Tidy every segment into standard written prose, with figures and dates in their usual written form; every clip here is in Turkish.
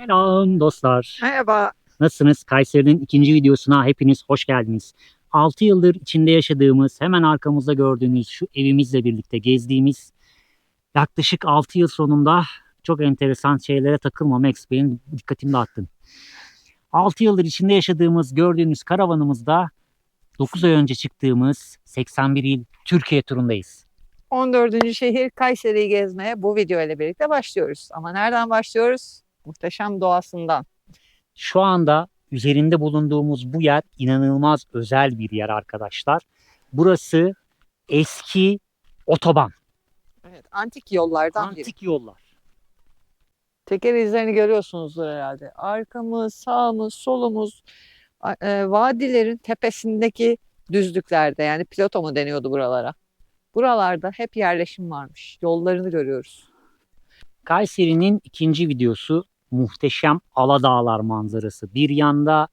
Selam dostlar. Merhaba. Nasılsınız? Kayseri'nin ikinci videosuna hepiniz hoş geldiniz. 6 yıldır içinde yaşadığımız, hemen arkamızda gördüğünüz şu evimizle birlikte gezdiğimiz yaklaşık 6 yıl sonunda çok enteresan şeylere takılmama benim dikkatimi dağıttın. 6 yıldır içinde yaşadığımız, gördüğünüz karavanımızda 9 ay önce çıktığımız 81 il Türkiye turundayız. 14. şehir Kayseri'yi gezmeye bu video ile birlikte başlıyoruz. Ama nereden başlıyoruz? Muhteşem doğasından. Şu anda üzerinde bulunduğumuz bu yer inanılmaz özel bir yer arkadaşlar. Burası eski otoban. Evet, antik yollardan biri. Antik yollar. Teker izlerini görüyorsunuzdur herhalde. Arkamız, sağımız, solumuz, vadilerin tepesindeki düzlüklerde, yani plato mu deniyordu buralara? Buralarda hep yerleşim varmış. Yollarını görüyoruz. Kayseri'nin ikinci videosu muhteşem Aladağlar manzarası. Bir yanda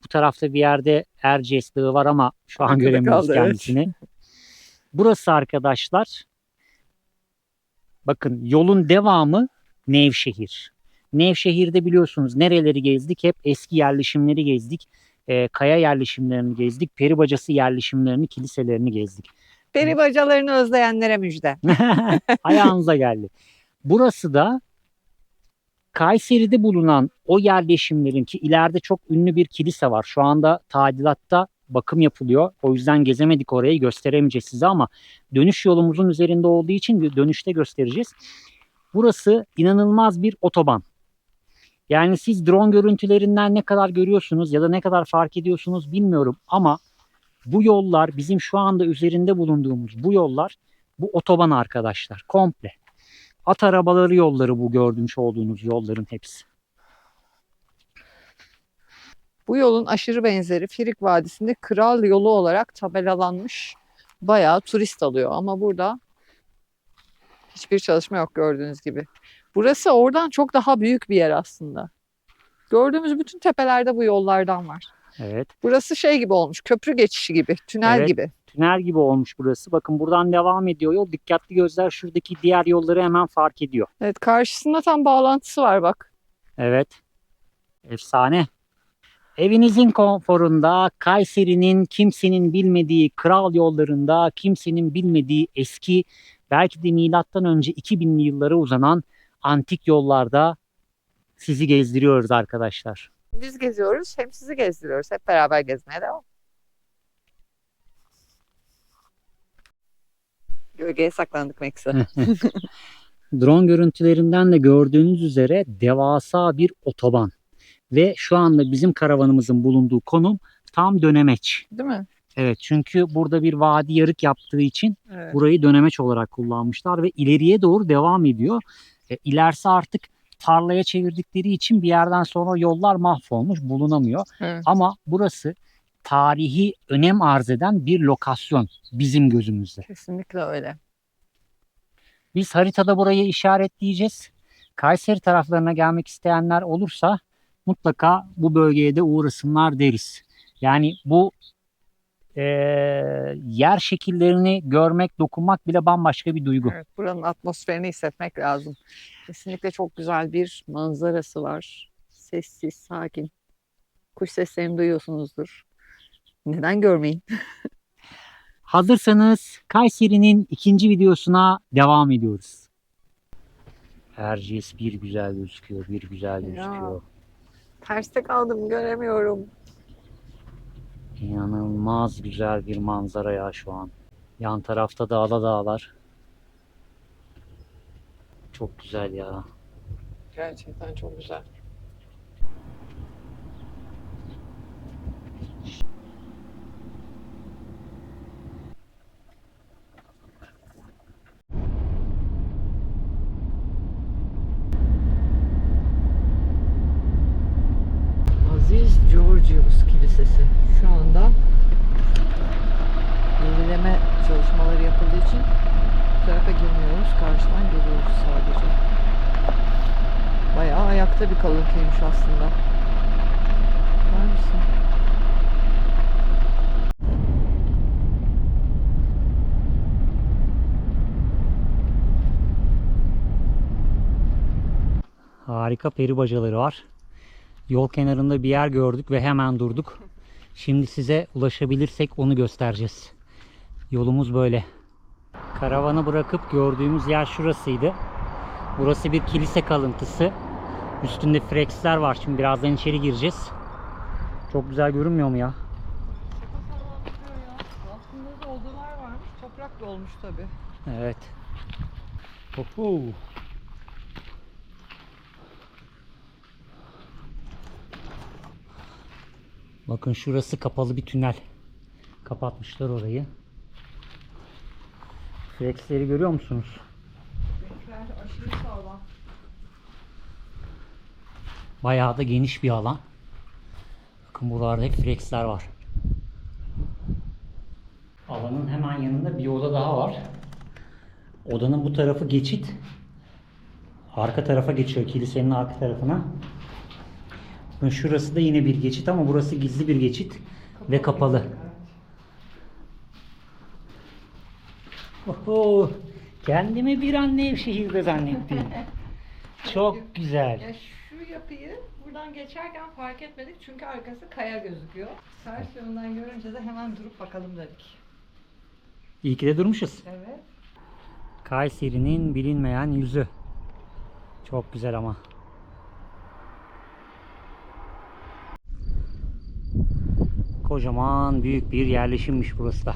bu tarafta bir yerde Erciyes Dağı var ama şu an Arkada göremiyoruz kaldı, kendisini. Burası arkadaşlar, bakın yolun devamı Nevşehir. Nevşehir'de biliyorsunuz nereleri gezdik? Hep eski yerleşimleri gezdik. Kaya yerleşimlerini gezdik. Peribacası yerleşimlerini, kiliselerini gezdik. Peri bacalarını özleyenlere müjde. Ayağınıza geldi. Burası da Kayseri'de bulunan o yerleşimlerin, ki ileride çok ünlü bir kilise var. Şu anda tadilatta, bakım yapılıyor. O yüzden gezemedik orayı, gösteremeyeceğiz size ama dönüş yolumuzun üzerinde olduğu için dönüşte göstereceğiz. Burası inanılmaz bir otoban. Yani siz drone görüntülerinden ne kadar görüyorsunuz ya da ne kadar fark ediyorsunuz bilmiyorum ama bu yollar, bizim şu anda üzerinde bulunduğumuz bu yollar, bu otoban arkadaşlar komple. At arabaları yolları, bu görmüş olduğunuz yolların hepsi. Bu yolun aşırı benzeri Firik Vadisi'nde Kral Yolu olarak tabelalanmış. Bayağı turist alıyor ama burada hiçbir çalışma yok gördüğünüz gibi. Burası oradan çok daha büyük bir yer aslında. Gördüğümüz bütün tepelerde bu yollardan var. Evet. Burası şey gibi olmuş, köprü geçişi gibi, tünel Evet. gibi. Tünel gibi olmuş burası. Bakın buradan devam ediyor yol. Dikkatli gözler şuradaki diğer yolları hemen fark ediyor. Evet, karşısında tam bağlantısı var bak. Evet. Efsane. Evinizin konforunda, Kayseri'nin kimsenin bilmediği kral yollarında, kimsenin bilmediği eski, belki de milattan önce 2000'li yıllara uzanan antik yollarda sizi gezdiriyoruz arkadaşlar. Biz geziyoruz, hem sizi gezdiriyoruz. Hep beraber gezmeye devam. Gölgeye saklandık Meksa. Drone görüntülerinden de gördüğünüz üzere devasa bir otoban. Ve şu anda bizim karavanımızın bulunduğu konum tam dönemeç. Değil mi? Evet, çünkü burada bir vadi yarık yaptığı için Evet. burayı dönemeç olarak kullanmışlar ve ileriye doğru devam ediyor. İlerisi artık tarlaya çevirdikleri için bir yerden sonra yollar mahvolmuş, bulunamıyor. Evet. Ama burası tarihi önem arz eden bir lokasyon bizim gözümüzde. Kesinlikle öyle. Biz haritada burayı işaretleyeceğiz. Kayseri taraflarına gelmek isteyenler olursa mutlaka bu bölgeye de uğrasınlar deriz. Yani bu yer şekillerini görmek, dokunmak bile bambaşka bir duygu. Evet, buranın atmosferini hissetmek lazım. Kesinlikle çok güzel bir manzarası var. Sessiz, sakin. Kuş seslerini duyuyorsunuzdur. Neden görmeyin? Hazırsanız Kayseri'nin ikinci videosuna devam ediyoruz. Erciyes bir güzel gözüküyor, bir güzel gözüküyor. Terste kaldım, göremiyorum. İnanılmaz güzel bir manzara ya şu an. Yan tarafta da Aladağlar. Çok güzel ya. Gerçekten çok güzel. Aziz Georgios Kilisesi. Şu anda yenileme çalışmaları yapıldığı için bu tarafa girmiyoruz. Karşıdan geliyoruz sadece. Bayağı ayakta bir kalıntıymış aslında. Var mısın? Harika peri bacaları var. Yol kenarında bir yer gördük ve hemen durduk. Şimdi size ulaşabilirsek onu göstereceğiz. Yolumuz böyle. Karavanı bırakıp gördüğümüz yer şurasıydı. Burası bir kilise kalıntısı. Üstünde freksler var. Şimdi birazdan içeri gireceğiz. Çok güzel görünmüyor mu ya? Aslında da odalar varmış. Toprakla olmuş tabii. Evet. Oho. Bakın şurası kapalı bir tünel. Kapatmışlar orayı. Freksleri görüyor musunuz? Renkler aşırı sağlam. Bayağı da geniş bir alan. Bakın buralarda hep freksler var. Alanın hemen yanında bir oda daha var. Odanın bu tarafı geçit. Arka tarafa geçiyor, kilisenin arka tarafına. Bakın şurası da yine bir geçit ama burası gizli bir geçit ve kapalı. Oho, kendimi bir an Nevşehir'de zannettim. Çok güzel. Ya şu yapıyı buradan geçerken fark etmedik çünkü arkası kaya gözüküyor. Ters yönden görünce de hemen durup bakalım dedik. İyi ki de durmuşuz. Evet. Kayseri'nin bilinmeyen yüzü. Çok güzel ama. Kocaman büyük bir yerleşimmiş burası da.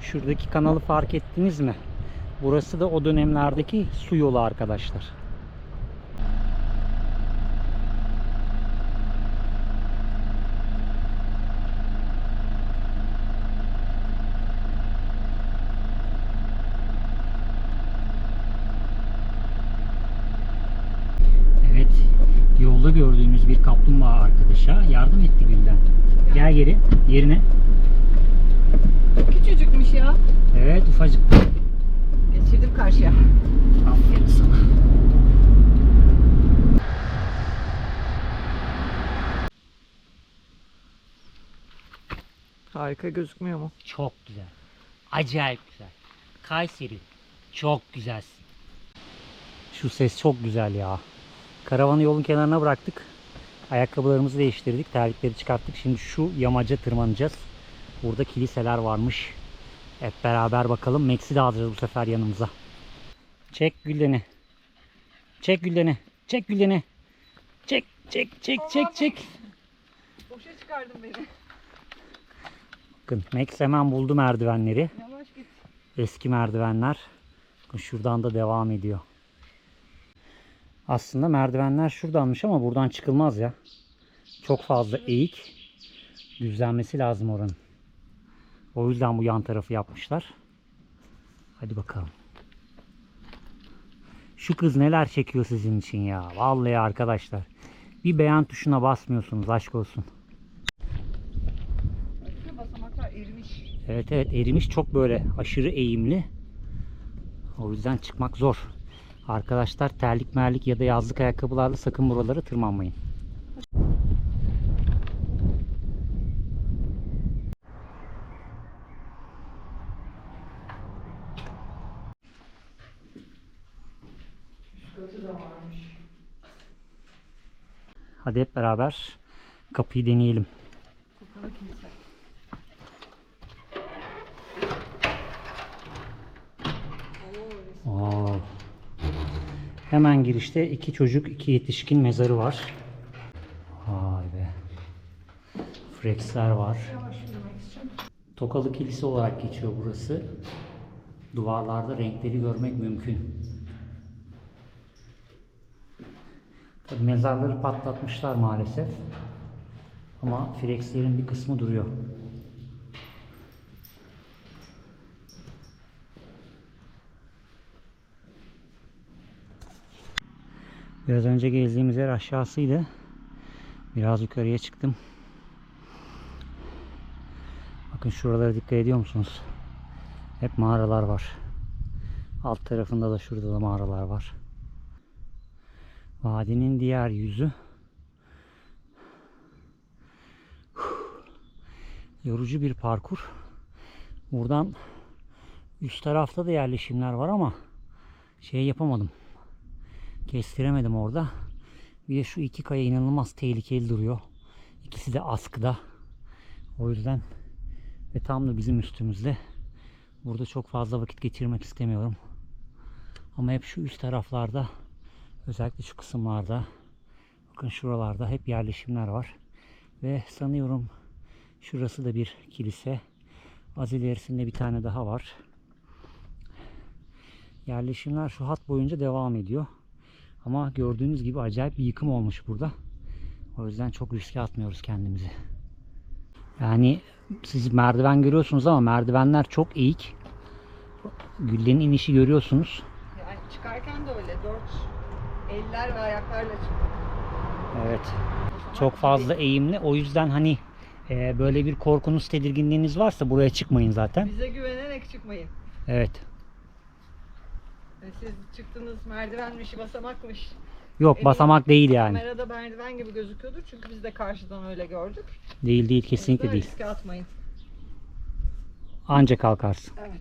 Şuradaki kanalı fark ettiniz mi? Burası da o dönemlerdeki su yolu arkadaşlar. Evet, yolda gördüğümüz bir kaplumbağa arkadaşa yardım etti Gülden. Gel geri, yerine. Küçücükmüş ya. Evet, ufacık. Geçirdim karşıya. Aferin sana. Harika gözükmüyor mu? Çok güzel. Acayip güzel. Kayseri, çok güzelsin. Şu ses çok güzel ya. Karavanı yolun kenarına bıraktık. Ayakkabılarımızı değiştirdik. Terlikleri çıkarttık. Şimdi şu yamaca tırmanacağız. Burada kiliseler varmış. Hep beraber bakalım. Max'i de alacağız bu sefer yanımıza. Çek Gülden'i. Çek Gülden'i. Çek Gülden'i. Çek, çek, çek, çek, çek. Boşa çıkardın beni. Bakın Max hemen buldu merdivenleri. Yavaş git. Eski merdivenler. Bakın şuradan da devam ediyor. Aslında merdivenler şuradanmış ama buradan çıkılmaz ya. Çok fazla eğik. Düzlenmesi lazım oranın. O yüzden bu yan tarafı yapmışlar. Hadi bakalım. Şu kız neler çekiyor sizin için ya. Vallahi arkadaşlar. Bir beğen tuşuna basmıyorsunuz. Aşk olsun. Şu basamaklar erimiş. Evet evet, erimiş, çok böyle aşırı eğimli. O yüzden çıkmak zor. Arkadaşlar terlik merlik ya da yazlık ayakkabılarla sakın buralara tırmanmayın. Kötü de varmış. Hadi hep beraber kapıyı deneyelim. Kapalı kilise. Oo. Hemen girişte 2 çocuk 2 yetişkin mezarı var. Vay be. Freksler var. Tokalı kilise olarak geçiyor burası. Duvarlarda renkleri görmek mümkün. Tabii mezarları patlatmışlar maalesef. Ama frekslerin bir kısmı duruyor. Biraz önce gezdiğimiz yer aşağısıydı. Biraz yukarıya çıktım. Bakın şuralara dikkat ediyor musunuz? Hep mağaralar var. Alt tarafında da şurada da mağaralar var. Vadinin diğer yüzü. Yorucu bir parkur. Buradan üst tarafta da yerleşimler var ama şey yapamadım. Kestiremedim orada. Bir de şu iki kaya inanılmaz tehlikeli duruyor. İkisi de askıda. O yüzden ve tam da bizim üstümüzde. Burada çok fazla vakit geçirmek istemiyorum. Ama hep şu üst taraflarda, özellikle şu kısımlarda, bakın şuralarda hep yerleşimler var. Ve sanıyorum şurası da bir kilise. Az ilerisinde bir tane daha var. Yerleşimler şu hat boyunca devam ediyor. Ama gördüğünüz gibi acayip bir yıkım olmuş burada. O yüzden çok riske atmıyoruz kendimizi. Yani siz merdiven görüyorsunuz ama merdivenler çok eğik. Güllerin inişi görüyorsunuz. Yani çıkarken de öyle 4 eller ve ayaklarla çıktık. Evet. Çok fazla eğimli. O yüzden hani böyle bir korkunuz, tedirginliğiniz varsa buraya çıkmayın zaten. Bize güvenerek çıkmayın. Evet. Siz çıktınız merdivenmiş, basamakmış. Yok, basamak değil yani. Kamerada merdiven gibi gözüküyordur çünkü biz de karşıdan öyle gördük. Değil, kesinlikle değil. Riske atmayın. Anca kalkarsın. Evet.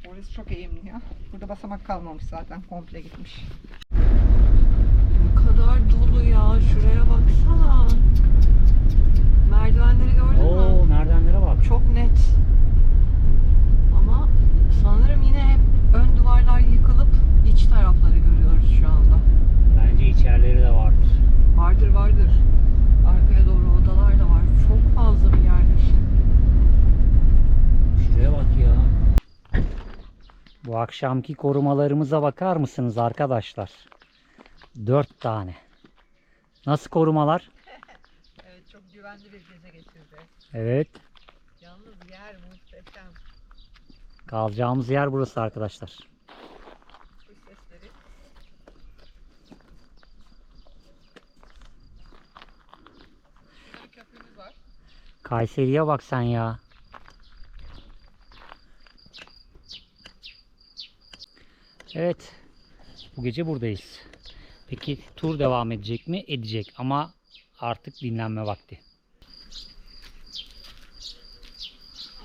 Orası çok eğimli ya. Burada basamak kalmamış zaten, komple gitmiş. Ne kadar dolu ya, şuraya baksana. Merdivenleri gördün mü? Merdivenlere bak. Çok net. Ama sanırım yine hep ön duvarlar yıkılıp iç tarafları görüyoruz şu anda. Bence içerileri de vardır. Vardır. Arkaya doğru odalar da var. Çok fazla bir yerleşim. Şuraya bak ya. Bu akşamki korumalarımıza bakar mısınız arkadaşlar? 4 tane. Nasıl korumalar? Evet, çok güvenli bir gece geçireceğiz. Evet. Yalnız yer muhteşem. Kalacağımız yer burası arkadaşlar. Kuş sesleri. Şurada bir köprümüz var. Kayseri'ye bak sen ya. Evet. Bu gece buradayız. Peki tur devam edecek mi? Edecek ama artık dinlenme vakti.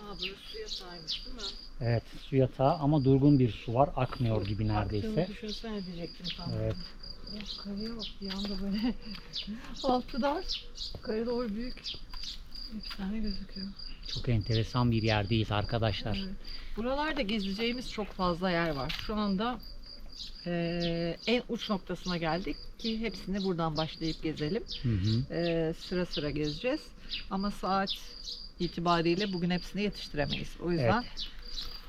Burası su yatağıymış değil mi? Evet, su yatağı ama durgun bir su var. Akmıyor gibi neredeyse. Aktığını düşünsene diyecektim sana. Evet. Ya karaya bak, bir anda böyle altı dar, yukarı doğru büyük. Efsane gözüküyor. Çok enteresan bir yerdeyiz arkadaşlar. Evet. Buralarda gezeceğimiz çok fazla yer var. Şu anda en uç noktasına geldik ki hepsini buradan başlayıp gezelim. Hı hı. Sıra sıra gezeceğiz. Ama saat itibariyle bugün hepsini yetiştiremeyiz. O yüzden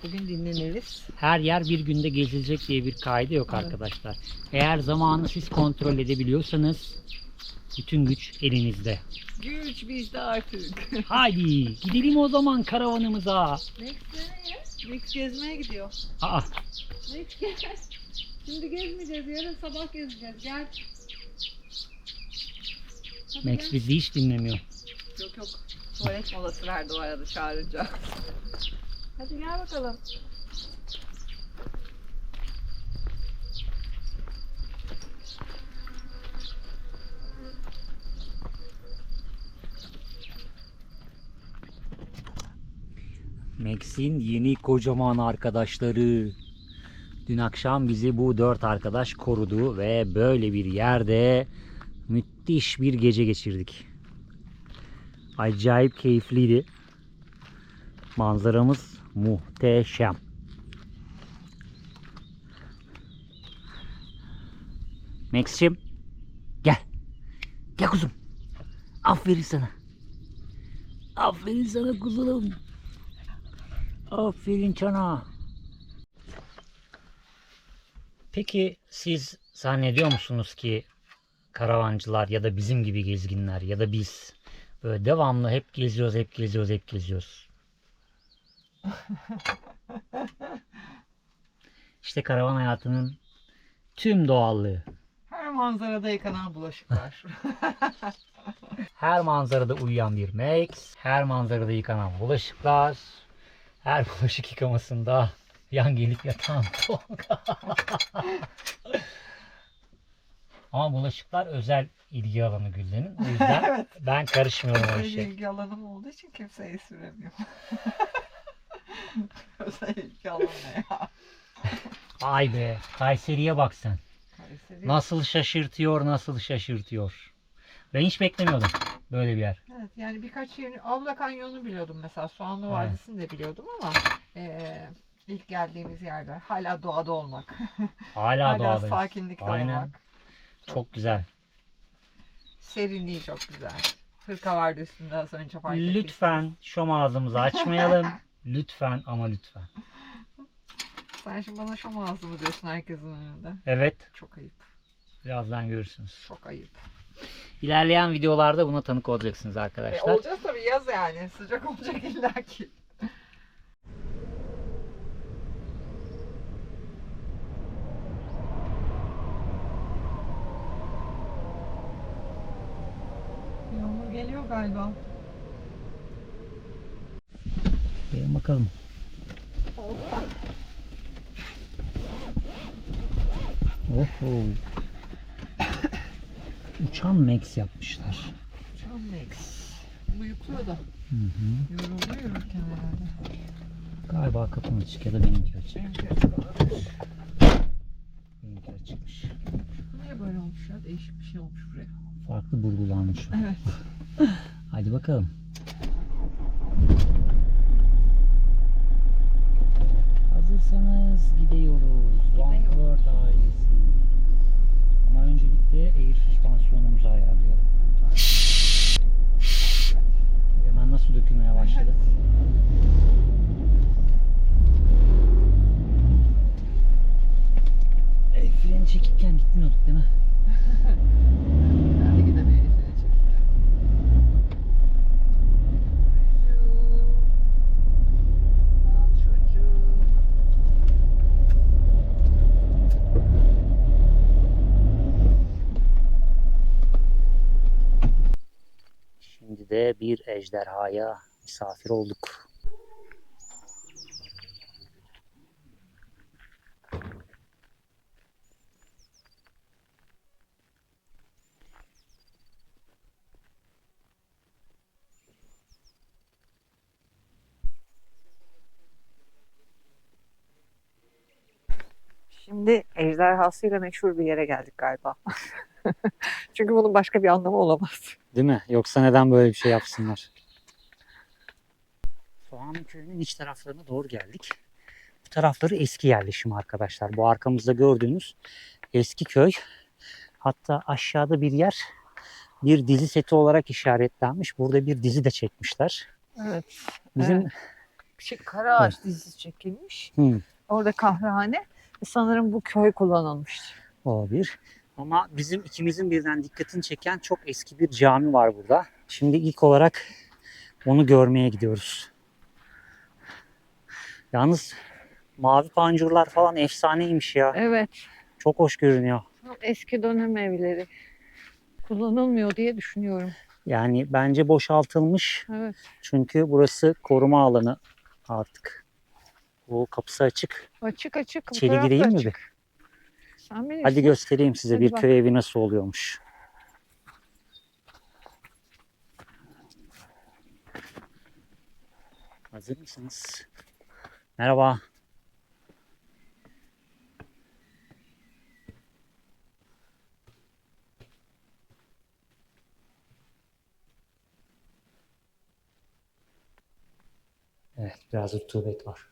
bugün dinleniriz. Her yer bir günde gezilecek diye bir kaydı yok arkadaşlar. Eğer zamanı siz kontrol edebiliyorsanız bütün güç elinizde. Güç bizde artık. Haydi gidelim o zaman karavanımıza. Next nereye? Next gezmeye gidiyor. Aa, Next gel. Şimdi gezmeyeceğiz. Yarın sabah gezeceğiz. Gel. Hadi Max gel. bizi hiç dinlemiyor. Yok. Tuvalet molası verdi o arada çağırınca. Hadi gel bakalım. Max'in yeni kocaman arkadaşları. Dün akşam bizi bu 4 arkadaş korudu ve böyle bir yerde müthiş bir gece geçirdik. Acayip keyifliydi. Manzaramız muhteşem. Max'cim gel. Gel kuzum. Aferin sana. Aferin sana kuzum. Aferin sana. Peki siz zannediyor musunuz ki karavancılar ya da bizim gibi gezginler ya da biz böyle devamlı hep geziyoruz. İşte karavan hayatının tüm doğallığı. Her manzarada yıkanan bulaşıklar. Her manzarada uyuyan bir Max, her manzarada yıkanan bulaşıklar, her bulaşık yıkamasında yan gelip yatan Tolga. Ama bulaşıklar özel ilgi alanı Gülden'in. O yüzden Evet. ben karışmıyorum o Özel işe. ilgi alanım olduğu için kimseye süremiyorum. Özel ilgi alanı ne ya? Ay be, Kayseri'ye bak sen. Kayseri. Nasıl şaşırtıyor, nasıl şaşırtıyor. Ben hiç beklemiyordum böyle bir yer. Evet, yani birkaç yerini, Avla Kanyonu biliyordum mesela, Soğanlı Evet. Vadisi'ni de biliyordum ama ilk geldiğimiz yerde hala doğada olmak, Hala hala doğadayız. sakinlikte Aynen. olmak Çok güzel. serinliği çok güzel. Hırka vardı üstünde az önce fark ettiyseniz. Lütfen şom ağzımızı açmayalım. Lütfen ama lütfen. Sen şimdi bana şom ağzı mı diyorsun herkesin önünde? Evet. Çok ayıp. Birazdan görürsünüz. Çok ayıp. İlerleyen videolarda buna tanık olacaksınız arkadaşlar. Olacağız tabii, yaz yani. Sıcak olacak illaki. Yağmur geliyor galiba. Gelin bakalım. Oho. Uçan Max yapmışlar. Uçan Max. Uyukluyor da. Hı hı. Yoruldu yürürken herhalde. Galiba kapım açık ya da benimki açık. Benimki açık olabilir. Benimki açıkmış. Niye böyle olmuş ya? Değişik bir şey olmuş buraya. Farklı burgulanmış. Evet. Hadi bakalım. Hazırsanız gidiyoruz. Zandvoort ailesi. Ama öncelikle air süspansiyonumuzu ayarlayalım. Hemen nasıl dökülmeye başladı? Freni çekikken gitmiyorduk değil mi? Ben de gidemeyiz. Şimdi de bir ejderhaya misafir olduk. Şimdi ejderhasıyla meşhur bir yere geldik galiba. Çünkü bunun başka bir anlamı olamaz. Değil mi? Yoksa neden böyle bir şey yapsınlar? Soğanlı Köyü'nün iç taraflarına doğru geldik. Bu tarafları eski yerleşim arkadaşlar. Bu arkamızda gördüğünüz eski köy. Hatta aşağıda bir yer bir dizi seti olarak işaretlenmiş. Burada bir dizi de çekmişler. Evet. Bizim Karaağaç dizisi çekilmiş. Hı, Orada kahvehane. Sanırım bu köy kullanılmış. olabilir. Ama bizim ikimizin birden dikkatini çeken çok eski bir cami var burada. Şimdi ilk olarak onu görmeye gidiyoruz. Yalnız mavi pancurlar falan efsaneymiş ya. Evet. Çok hoş görünüyor. Eski dönem evleri. Kullanılmıyor diye düşünüyorum. Yani bence boşaltılmış. Evet. Çünkü burası koruma alanı artık. Bu kapısı açık. Açık açık. Bu İçeri taraf da gireyim mi açık. bir? Sen bilirsin. Hadi göstereyim size Hadi bir bak. köy evi nasıl oluyormuş. Hazır mısınız? Merhaba. Evet, biraz rutubet var.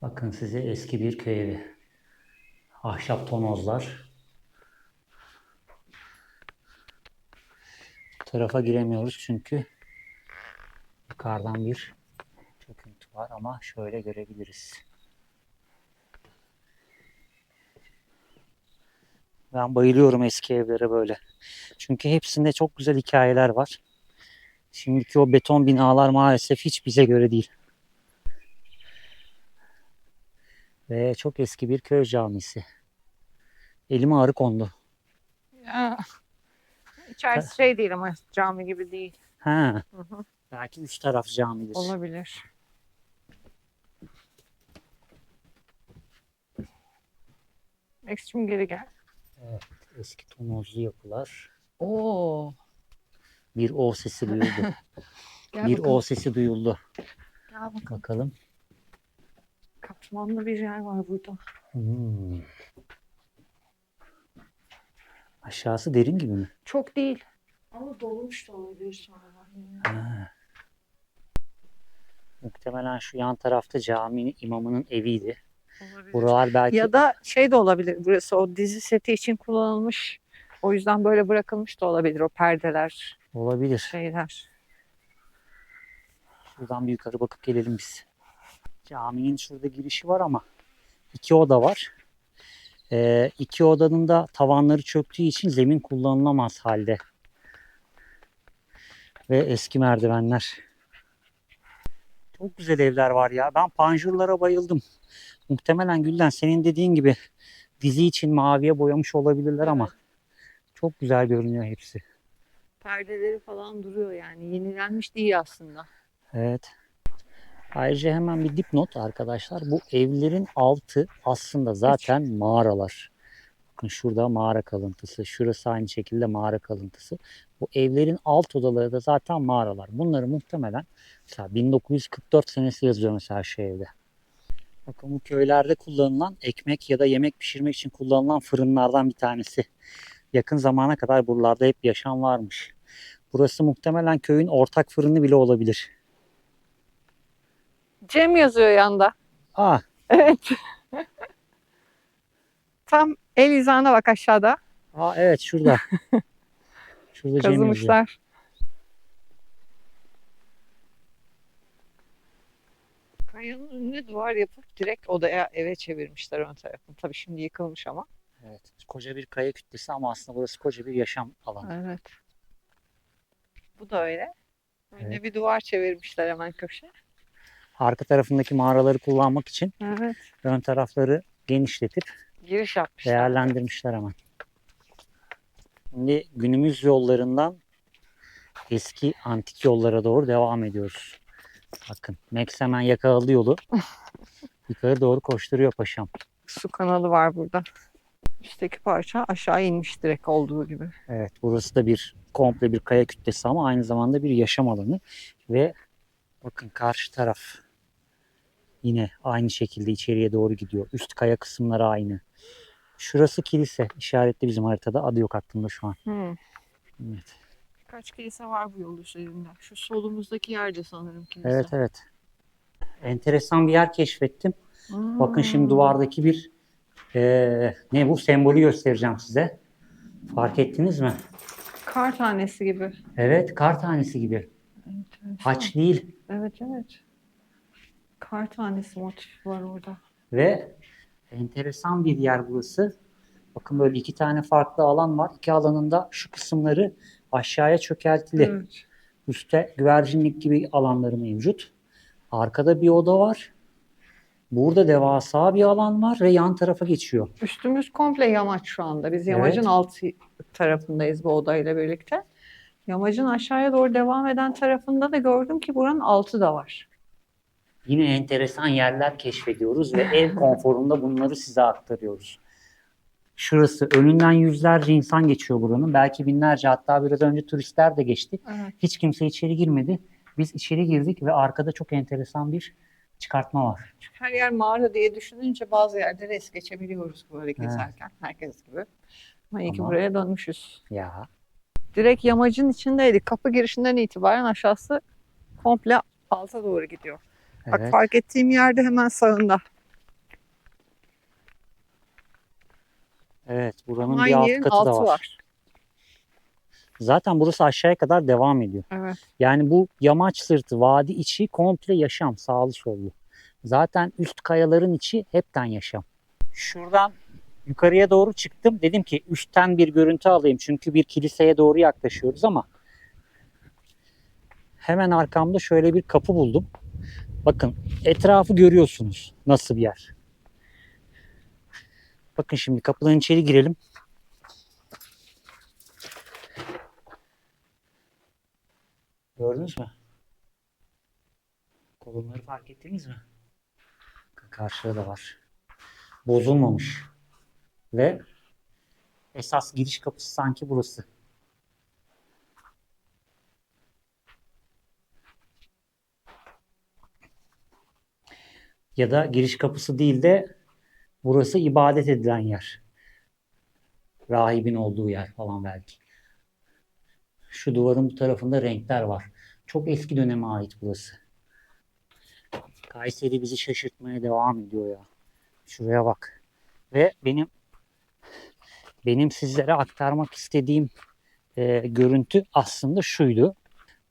Bakın size eski bir köy evi. Ahşap tonozlar. Bu tarafa giremiyoruz çünkü yukarıdan bir çöküntü var ama şöyle görebiliriz. Ben bayılıyorum eski evlere böyle. Çünkü hepsinde çok güzel hikayeler var. Şimdiki o beton binalar maalesef hiç bize göre değil. Ve çok eski bir köy camisi. Elime arı kondu. Ya, içerisi şey değil ama cami gibi değil. Ha, Hı hı. belki üç taraf camidir. Olabilir. Ekstrem geri gel. Evet, eski tonozlu yapılar. Oo. Bir O sesi duyuldu. Gel Bir bakalım. O sesi duyuldu. Gel bakalım. Bakalım. Katmanlı bir yer var burada. Hmm. Aşağısı derin gibi mi? Çok değil. Ama dolmuş da olabilir sonra. Ha. Muhtemelen şu yan tarafta caminin imamının eviydi. Olabilir. Buralar belki Ya da şey de olabilir. Burası o dizi seti için kullanılmış. O yüzden böyle bırakılmış da olabilir o perdeler, olabilir. şeyler. Şuradan bir yukarı bakıp gelelim biz. Caminin şurada girişi var ama 2 oda var. 2 odanın da tavanları çöktüğü için zemin kullanılamaz halde. Ve eski merdivenler. Çok güzel evler var ya. Ben panjurlara bayıldım. Muhtemelen Gülden senin dediğin gibi dizi için maviye boyamış olabilirler ama çok güzel görünüyor hepsi. Perdeleri falan duruyor yani. Yenilenmiş değil aslında. Evet. Ayrıca hemen bir dipnot arkadaşlar. Bu evlerin altı aslında zaten mağaralar. Bakın şurada mağara kalıntısı. Şurası aynı şekilde mağara kalıntısı. Bu evlerin alt odaları da zaten mağaralar. Bunları muhtemelen mesela 1944 senesi yazıyor mesela şu evde. Bakın bu köylerde kullanılan ekmek ya da yemek pişirmek için kullanılan fırınlardan bir tanesi. Yakın zamana kadar buralarda hep yaşam varmış. Burası muhtemelen köyün ortak fırını bile olabilir. Cem yazıyor yanda. Aa, Evet. Tam el hizana bak aşağıda. evet şurada. Şurada Cem yazıyor. Kazımışlar. Kayanın önüne duvar yapıp direkt odaya eve çevirmişler ön tarafını. Tabii şimdi yıkılmış ama. Evet. Koca bir kaya kütlesi ama aslında burası koca bir yaşam alanı. Evet. Bu da öyle. Önüne Evet. bir duvar çevirmişler hemen köşe. Arka tarafındaki mağaraları kullanmak için Evet. ön tarafları genişletip Giriş yapmışlar. değerlendirmişler hemen. Şimdi günümüz yollarından eski antik yollara doğru devam ediyoruz. Bakın Max hemen yakaladı yolu. Yukarı doğru koşturuyor paşam. Su kanalı var burada. Üstteki parça aşağı inmiş direkt olduğu gibi. Evet, burası da bir komple bir kaya kütlesi ama aynı zamanda bir yaşam alanı. Ve bakın karşı taraf yine aynı şekilde içeriye doğru gidiyor. Üst kaya kısımları aynı. Şurası kilise. İşaretli bizim haritada. Adı yok aklımda şu an. Evet. Kaç kilise var bu yol üzerinde? Şu solumuzdaki yerde sanırım kilise. Evet evet. Enteresan bir yer keşfettim. Bakın şimdi duvardaki bir ne bu sembolü göstereceğim size. Fark ettiniz mi? Kar tanesi gibi. Evet, kar tanesi gibi. Enteresan. Haç değil. Evet evet. Kar tanesi motifi var orada. Ve enteresan bir yer burası. Bakın böyle 2 tane farklı alan var. 2 alanın da şu kısımları aşağıya çökeltili. Evet. Üstte güvercinlik gibi alanları mevcut. Arkada bir oda var. Burada devasa bir alan var ve yan tarafa geçiyor. Üstümüz komple yamaç şu anda. Biz yamacın Evet. alt tarafındayız bu odayla birlikte. Yamacın aşağıya doğru devam eden tarafında da gördüm ki buranın altı da var. Yine enteresan yerler keşfediyoruz ve ev konforunda bunları size aktarıyoruz. Şurası önünden yüzlerce insan geçiyor buranın. Belki binlerce, hatta biraz önce turistler de geçti. Evet. Hiç kimse içeri girmedi. Biz içeri girdik ve arkada çok enteresan bir çıkartma var. Her yer mağara diye düşününce bazı yerleri es geçebiliyoruz böyle gezerken. Herkes gibi. Ama iyi ki Ama buraya dönmüşüz. ya Direkt yamacın içindeydik. Kapı girişinden itibaren aşağısı komple alta doğru gidiyor. Bak evet. fark ettiğim yerde hemen sağında. Evet, buranın Ama bir aynı alt yerin katı da altı var. var. Zaten burası aşağıya kadar devam ediyor. Evet. Yani bu yamaç sırtı, vadi içi komple yaşam, sağlı sollu. Zaten üst kayaların içi hepten yaşam. Şuradan yukarıya doğru çıktım. Dedim ki üstten bir görüntü alayım. Çünkü bir kiliseye doğru yaklaşıyoruz ama hemen arkamda şöyle bir kapı buldum. Bakın etrafı görüyorsunuz nasıl bir yer. Bakın şimdi kapıdan içeri girelim. Gördünüz mü? Kolonları fark ettiniz mi? Karşıda da var. Bozulmamış. Ve esas giriş kapısı sanki burası. Ya da giriş kapısı değil de burası ibadet edilen yer. Rahibin olduğu yer falan belki. Şu duvarın bu tarafında renkler var. Çok eski döneme ait burası. Kayseri bizi şaşırtmaya devam ediyor ya. Şuraya bak. Ve benim sizlere aktarmak istediğim görüntü aslında şuydu.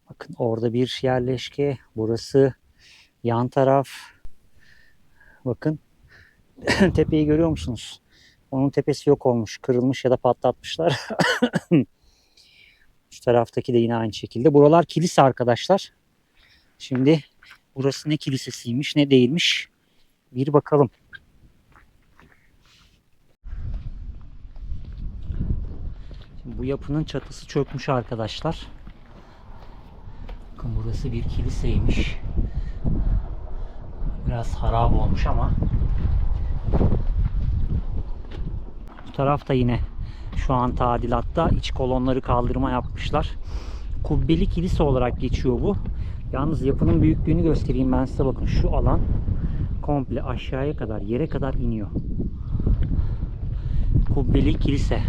Bakın orada bir yerleşke. Burası yan taraf. Bakın tepeyi görüyor musunuz? Onun tepesi yok olmuş, kırılmış ya da patlatmışlar. Şu taraftaki de yine aynı şekilde. Buralar kilise arkadaşlar. Şimdi burası ne kilisesiymiş ne değilmiş. Bir bakalım. Şimdi bu yapının çatısı çökmüş arkadaşlar. Bakın burası bir kiliseymiş. Biraz harap olmuş ama. Bu taraf da yine şu an tadilatta. İç kolonları kaldırma yapmışlar. Kubbeli kilise olarak geçiyor bu. Yalnız yapının büyüklüğünü göstereyim ben size. Bakın şu alan komple aşağıya kadar, yere kadar iniyor. Kubbeli kilise.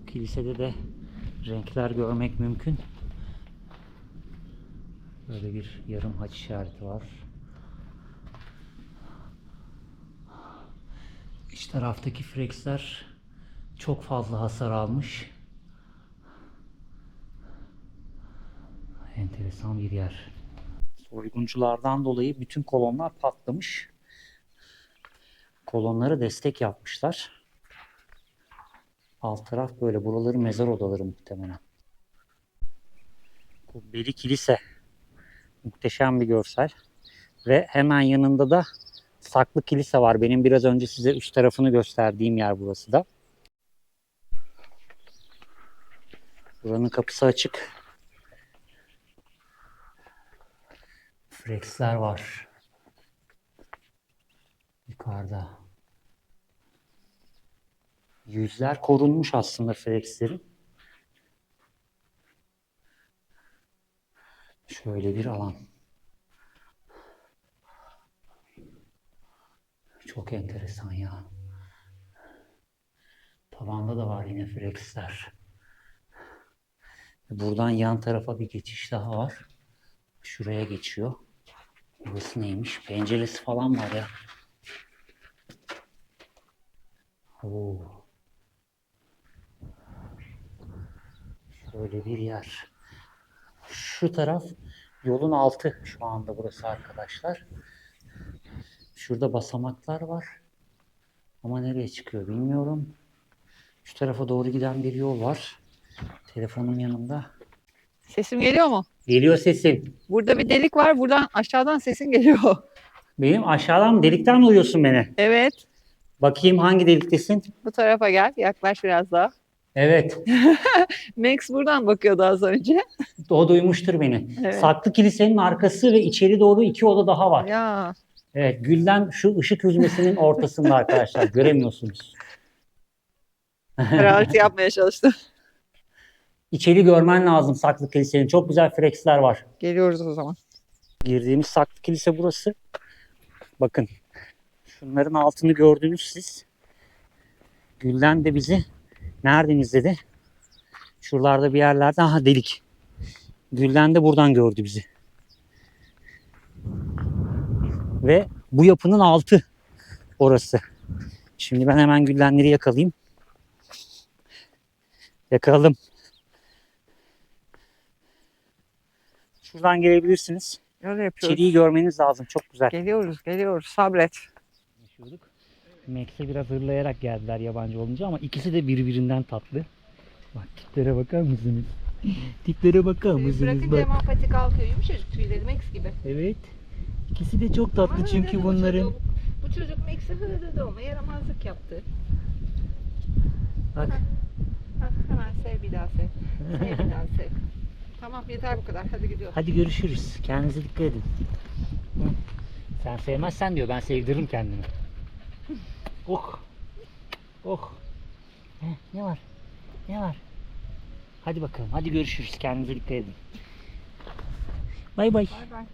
Kilisede de renkler görmek mümkün. Böyle bir yarım haç işareti var. İç taraftaki freksler çok fazla hasar almış. Enteresan bir yer. Soygunculardan dolayı bütün kolonlar patlamış. Kolonlara destek yapmışlar. Alt taraf böyle. Buraları mezar odaları muhtemelen. Kubbeli kilise. Muhteşem bir görsel. Ve hemen yanında da saklı kilise var. Benim biraz önce size üst tarafını gösterdiğim yer burası da. Buranın kapısı açık. Freksler var. Yukarıda. Yüzler korunmuş aslında frekslerin. Şöyle bir alan. Çok enteresan ya. Tavanda da var yine freksler. Buradan yan tarafa bir geçiş daha var. Şuraya geçiyor. Burası neymiş? Penceresi falan var ya. Oo. Şöyle bir yer. Şu taraf yolun altı şu anda burası arkadaşlar. Şurada basamaklar var. Ama nereye çıkıyor bilmiyorum. Şu tarafa doğru giden bir yol var. Telefonum yanımda. Sesim geliyor mu? Geliyor sesin. Burada bir delik var. Buradan aşağıdan sesin geliyor. Benim aşağıdan delikten mi duyuyorsun beni? Evet. Bakayım hangi deliktesin? Bu tarafa gel. Yaklaş biraz daha. Evet. Max buradan bakıyordu az önce. O duymuştur beni. Evet. Saklı kilisenin arkası ve içeri doğru 2 oda daha var. Ya. Evet. Gülden şu ışık hüzmesinin ortasında arkadaşlar. Göremiyorsunuz. Hararet yapmaya çalıştım. İçeri görmen lazım saklı kilisenin. Çok güzel freksler var. Geliyoruz o zaman. Girdiğimiz saklı kilise burası. Bakın. Şunların altını gördünüz siz. Gülden de bizi nereden izledi? Şuralarda bir yerlerde. Aha delik. Gülden de buradan gördü bizi. Ve bu yapının altı orası. Şimdi ben hemen Güldenleri yakalayayım. Yakaladım. Şuradan gelebilirsiniz. Öyle yapıyoruz. İçeriği görmeniz lazım. Çok güzel. Geliyoruz. Sabret. Yaşıyorduk. Max'e biraz hırlayarak geldiler yabancı olunca ama ikisi de birbirinden tatlı. Bak tiplere bakar mısınız? Tiplere bakar mısınız? Bırakınca Bak. hemen pati kalkıyor. Yumuşacık tüyleri Max gibi. Evet. İkisi de çok tatlı Ama çünkü öyle bunların. Bu çocuk Max'e hırladı ama yaramazlık yaptı. Bak. Hemen sev bir daha sev. Sev bir daha sev. Tamam yeter bu kadar. Hadi gidiyoruz. Hadi görüşürüz. Kendinize dikkat edin. Hı. Sen sevmezsen diyor. Ben sevdiririm kendimi. Oh. Oh. Ne var? Ne var? Hadi bakalım. Hadi görüşürüz. Kendinize dikkat edin. Bay bay. Bay bay.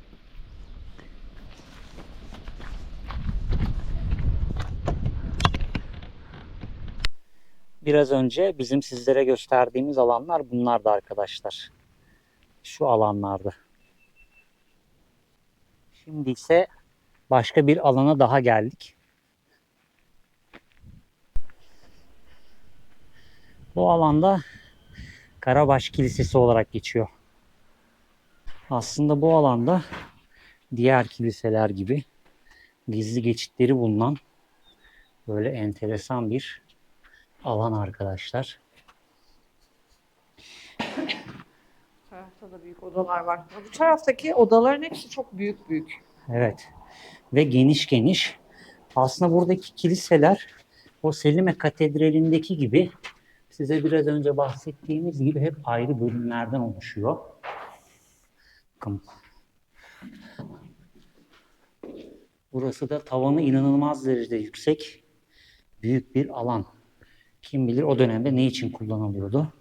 Biraz önce bizim sizlere gösterdiğimiz alanlar bunlardı arkadaşlar. Şu alanlardı. Şimdi ise başka bir alana daha geldik. Bu alanda Karabaş Kilisesi olarak geçiyor. Aslında bu alanda diğer kiliseler gibi gizli geçitleri bulunan böyle enteresan bir alan arkadaşlar. Bu tarafta da büyük odalar var. Bu taraftaki odaların hepsi çok büyük büyük. Evet. Ve geniş geniş. Aslında buradaki kiliseler o Selime Katedrali'ndeki gibi size biraz önce bahsettiğimiz gibi hep ayrı bölümlerden oluşuyor. Bakın. Burası da tavanı inanılmaz derecede yüksek. Büyük bir alan. Kim bilir o dönemde ne için kullanılıyordu?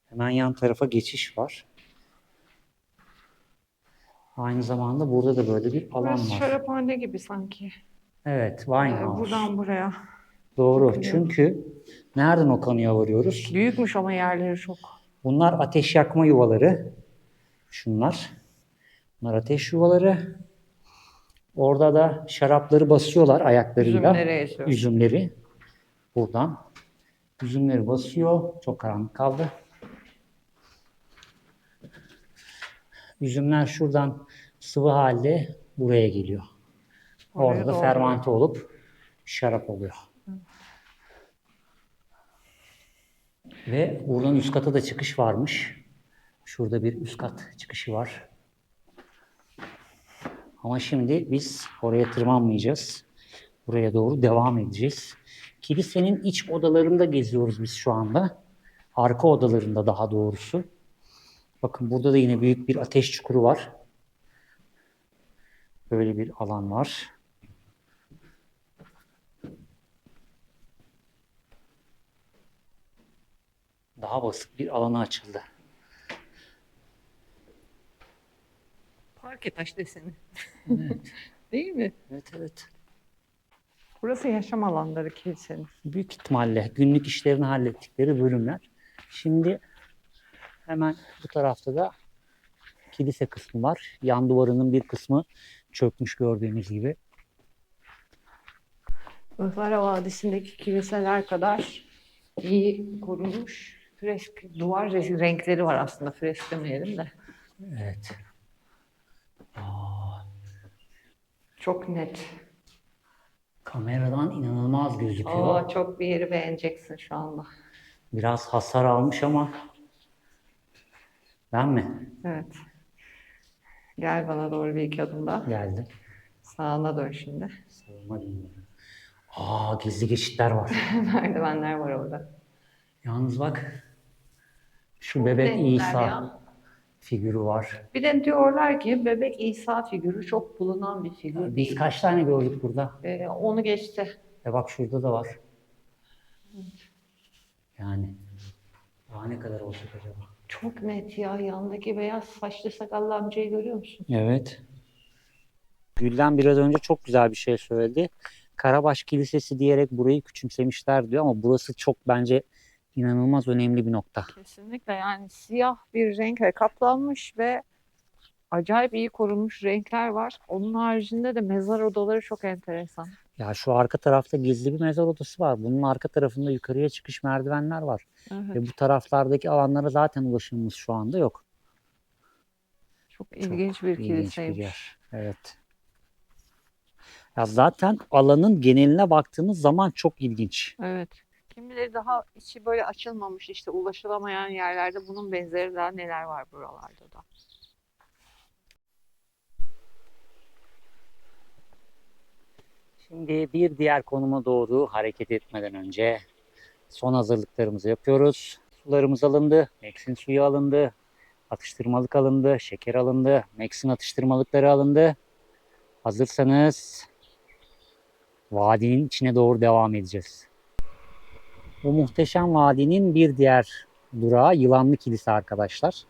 Hemen yan tarafa geçiş var. Aynı zamanda burada da böyle bir alan Burası var. şaraphane gibi sanki. Evet, Winehouse. Buradan buraya. Doğru. Çünkü nereden o kanıya varıyoruz? Büyükmüş ama yerleri çok. Bunlar ateş yakma yuvaları. Şunlar. Bunlar ateş yuvaları. Orada da şarapları basıyorlar ayaklarıyla. Üzümleri eziyor. Üzümleri. Buradan. Üzümleri basıyor. Çok karanlık kaldı. Üzümler şuradan sıvı halde buraya geliyor. Orada da doğru. fermante olup şarap oluyor. Ve buradan üst kata da çıkış varmış. Şurada bir üst kat çıkışı var. Ama şimdi biz oraya tırmanmayacağız. Buraya doğru devam edeceğiz. Kilisenin iç odalarında geziyoruz biz şu anda. Arka odalarında daha doğrusu. Bakın burada da yine büyük bir ateş çukuru var. Böyle bir alan var. Daha basit bir alana açıldı. Parke taş deseni. Evet. Değil mi? Evet, evet. Burası yaşam alanları kilisenin. Büyük ihtimalle günlük işlerini hallettikleri bölümler. Şimdi hemen bu tarafta da kilise kısmı var. Yan duvarının bir kısmı çökmüş gördüğünüz gibi. Ihlara Vadisi'ndeki kiliseler kadar iyi korunmuş fresk duvar renkleri var aslında. Fresk demeyelim de. Evet. Çok net. Kameradan inanılmaz gözüküyor. Çok bir yeri beğeneceksin şu anda. Biraz hasar almış ama ben mi? Evet. Gel bana doğru bir iki adım daha. Geldim. Sağına dön şimdi. Savunma dinliyorum. Gizli geçitler var. Merdivenler var orada. Yalnız bak şu Çok bebek netler İsa ya. figürü var. Bir de diyorlar ki bebek İsa figürü çok bulunan bir figür Biz değil. kaç tane gördük burada? Onu geçti. Bak şurada da var. Yani daha ne kadar olacak acaba? Çok net ya. Yanındaki beyaz saçlı sakallı amcayı görüyor musun? Evet. Gülden biraz önce çok güzel bir şey söyledi. Karabaş Kilisesi diyerek burayı küçümsemişler diyor ama burası çok bence inanılmaz önemli bir nokta. Kesinlikle yani siyah bir renkle kaplanmış ve acayip iyi korunmuş renkler var. Onun haricinde de mezar odaları çok enteresan. Ya şu arka tarafta gizli bir mezar odası var. Bunun arka tarafında yukarıya çıkış merdivenler var. Evet. Ve bu taraflardaki alanlara zaten ulaşımımız şu anda yok. Çok ilginç bir İlginç bir kiliseymiş. yer. Evet. Ya zaten alanın geneline baktığınız zaman çok ilginç. Evet. Kim bilir daha içi böyle açılmamış işte ulaşılamayan yerlerde bunun benzeri daha neler var buralarda da. Şimdi bir diğer konuma doğru hareket etmeden önce Son hazırlıklarımızı yapıyoruz. Sularımız alındı. Max'in suyu alındı. Atıştırmalık alındı. Şeker alındı. Max'in atıştırmalıkları alındı. Hazırsanız vadinin içine doğru devam edeceğiz. Bu muhteşem vadinin bir diğer durağı Yılanlı Kilise arkadaşlar.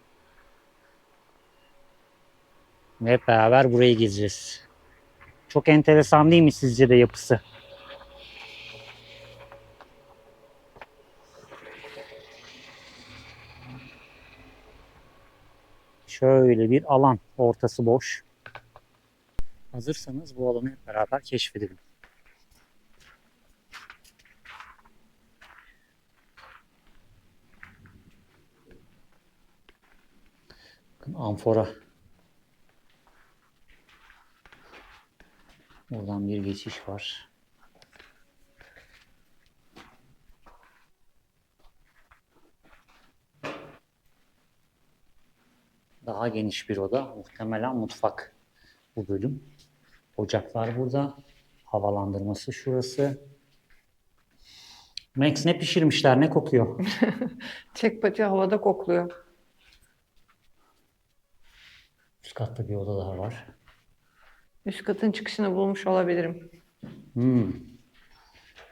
Ve hep beraber burayı gezeceğiz. Çok enteresan değil mi sizce de yapısı? Şöyle bir alan, ortası boş. Hazırsanız bu alanı hep beraber keşfedelim. Bakın amfora. Buradan bir geçiş var. Daha geniş bir oda. Muhtemelen mutfak bu bölüm. Ocaklar burada. Havalandırması şurası. Max ne pişirmişler? Ne kokuyor? Tek pati havada kokluyor. Üst katta bir oda daha var. Üst katın çıkışını bulmuş olabilirim.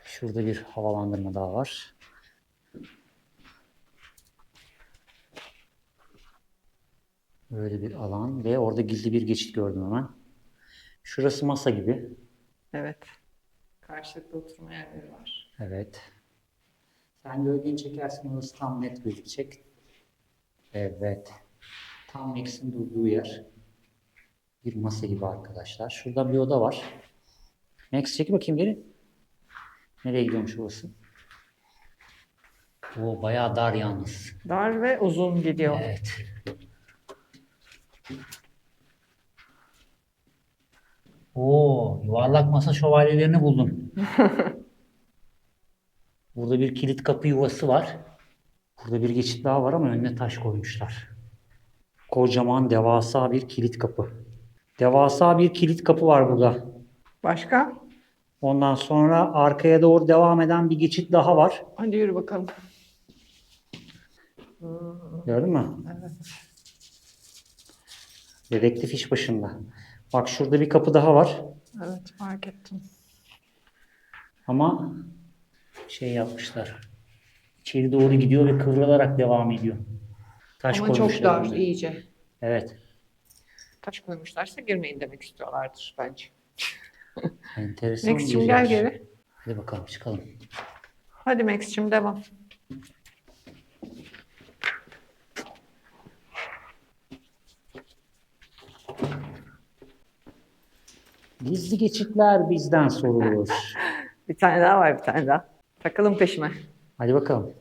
Şurada bir havalandırma daha var. Böyle bir alan ve orada gizli bir geçit gördüm hemen. Şurası masa gibi. Evet. Karşılıklı oturma yerleri var. Evet. Sen gölgeyi çekersin, orası tam net gözükecek. Evet. Tam Max'in durduğu yer. Bir masa gibi arkadaşlar. Şurada bir oda var. Max çeki bakayım geri. Nereye gidiyormuş burası? O bayağı dar yalnız. Dar ve uzun gidiyor. Evet. Oo, yuvarlak masa şövalyelerini buldum. Burada bir kilit kapı yuvası var. Burada bir geçit daha var ama önüne taş koymuşlar. Kocaman devasa bir kilit kapı. Devasa bir kilit kapı var burada. Başka? Ondan sonra arkaya doğru devam eden bir geçit daha var. Hadi yürü bakalım. Gördün mü? Evet. Dedektif iş başında. Bak şurada bir kapı daha var. Evet, fark ettim. Ama şey yapmışlar. İçeri doğru gidiyor ve kıvrılarak devam ediyor. Taş Ama koymuşlar çok dar, önüne. iyice. Evet. Taş koymuşlarsa girmeyin demek istiyorlardır bence. Enteresan bir Max'cim yer. gel geri. Hadi bakalım çıkalım. Hadi Max'cim devam. Gizli geçitler bizden sorulur. Bir tane daha var, bir tane daha. Takalım peşime. Hadi bakalım.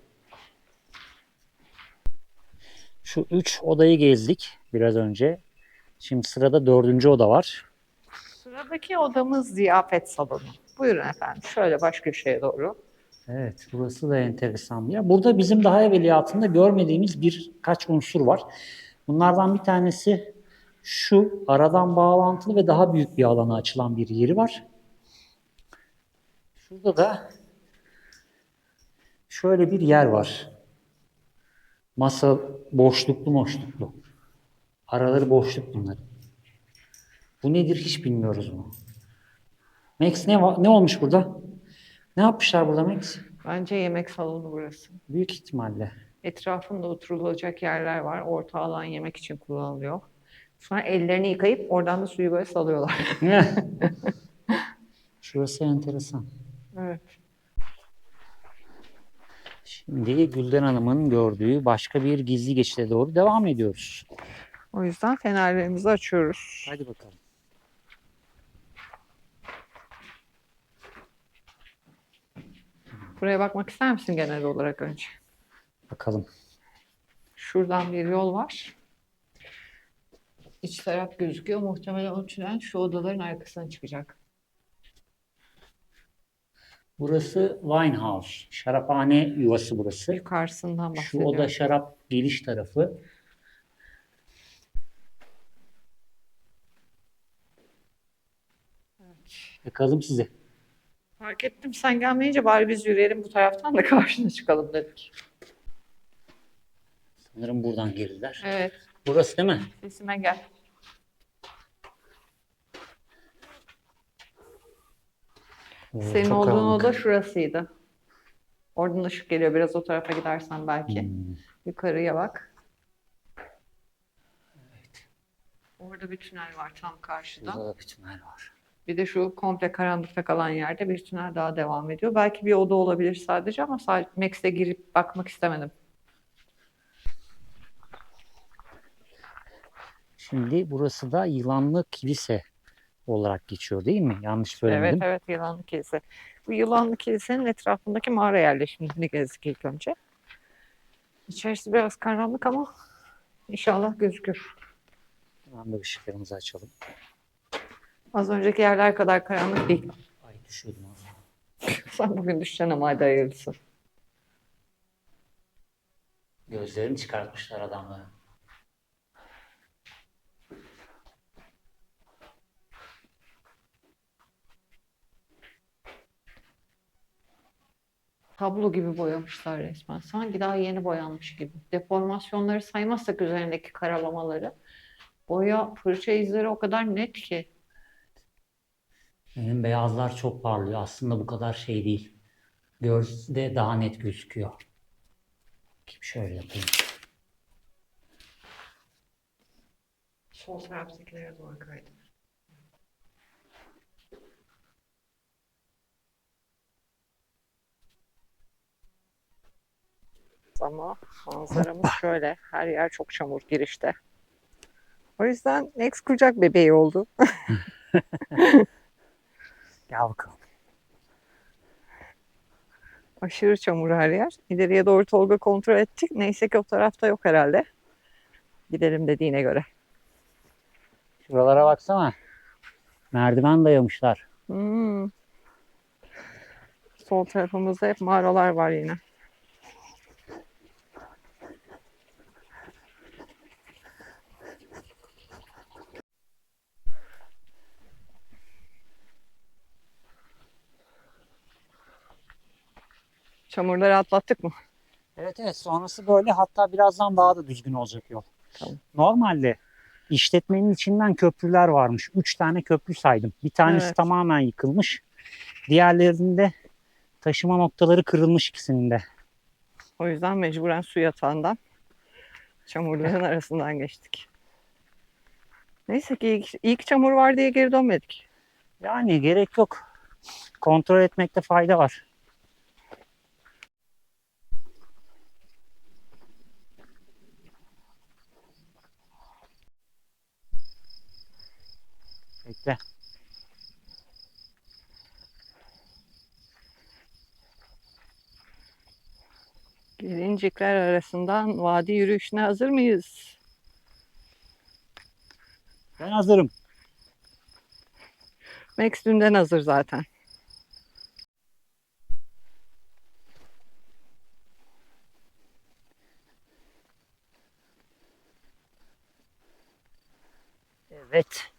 Şu 3 odayı gezdik biraz önce. Şimdi sırada 4. oda var. Sıradaki odamız ziyafet salonu. Buyurun efendim. Şöyle baş köşeye doğru. Evet, burası da enteresan bir yer. Burada bizim daha evveliyatında görmediğimiz birkaç unsur var. Bunlardan bir tanesi şu, aradan bağlantılı ve daha büyük bir alana açılan bir yeri var. Şurada da şöyle bir yer var. Masa boşluklu. Araları boşluk bunlar. Bu nedir hiç bilmiyoruz bunu. Max ne olmuş burada? Ne yapmışlar burada Max? Bence yemek salonu burası. Büyük ihtimalle. Etrafında oturulacak yerler var. Orta alan yemek için kullanılıyor. Sonra ellerini yıkayıp oradan da suyu böyle salıyorlar. Şurası enteresan. Evet. Şimdi Gülden Hanım'ın gördüğü başka bir gizli geçide doğru devam ediyoruz. O yüzden fenerlerimizi açıyoruz. Hadi bakalım. Buraya bakmak ister misin genel olarak önce? Bakalım. Şuradan bir yol var. İç taraf gözüküyor. Muhtemelen o tünel şu odaların arkasına çıkacak. Burası Wine House. Şaraphane yuvası burası. Yukarısından Şu bahsediyorum. oda şarap geliş tarafı. Bakalım size. Fark ettim sen gelmeyince bari biz yürüyelim bu taraftan da karşına çıkalım dedik. Sanırım buradan girdiler. Evet. Burası değil mi? Sesime gel. Senin Çok olduğun karanlık. oda şurasıydı. Oradan ışık geliyor. Biraz o tarafa gidersen belki. Yukarıya bak. Orada bir tünel var tam karşıda. Burada da bir tünel var. Bir de şu komple karanlıkta kalan yerde bir tünel daha devam ediyor. Belki bir oda olabilir sadece ama sadece Max'e girip bakmak istemedim. Şimdi burası da Yılanlı Kilise olarak geçiyor değil mi? Yanlış söylemedim. Evet, Yılanlı Kilise. Bu Yılanlı Kilise'nin etrafındaki mağara yerleşimini gezdik ilk önce. İçerisi biraz karanlık ama inşallah gözükür. Hemen de ışıklarımızı açalım. Az önceki yerler kadar karanlık değil. Ay düşüyordum az. Sen bugün düşeceksin ama hadi hayırlısı. Gözlerini çıkartmışlar adamları. Tablo gibi boyamışlar resmen. Sanki daha yeni boyanmış gibi. Deformasyonları saymazsak üzerindeki karalamaları. Boya, fırça izleri o kadar net ki. Benim beyazlar çok parlıyor. Aslında bu kadar şey değil. Gözde daha net gözüküyor. Şöyle yapayım. Sol taraftakilere doğru kaydı. Ama manzaramız şöyle. Her yer çok çamur girişte. O yüzden Next kucak bebeği oldu. Gel bakalım. Aşırı çamur her yer. İleriye doğru Tolga kontrol ettik. Neyse ki o tarafta yok herhalde. Gidelim dediğine göre. Şuralara baksana. Merdiven dayamışlar. Sol tarafımızda hep mağaralar var yine. Çamurları atlattık mı? Evet sonrası böyle, hatta birazdan daha da düzgün olacak yol. Tamam. Normalde işletmenin içinden köprüler varmış. 3 tane köprü saydım. Bir tanesi Evet. tamamen yıkılmış. Diğerlerinde taşıma noktaları kırılmış, ikisinin de. O yüzden mecburen su yatağından çamurların arasından geçtik. Neyse ki ilk çamur var diye geri dönmedik. Yani gerek yok. Kontrol etmekte fayda var. Bekle. Gelincikler arasından vadi yürüyüşüne hazır mıyız? Ben hazırım. Max dünden hazır zaten. Evet.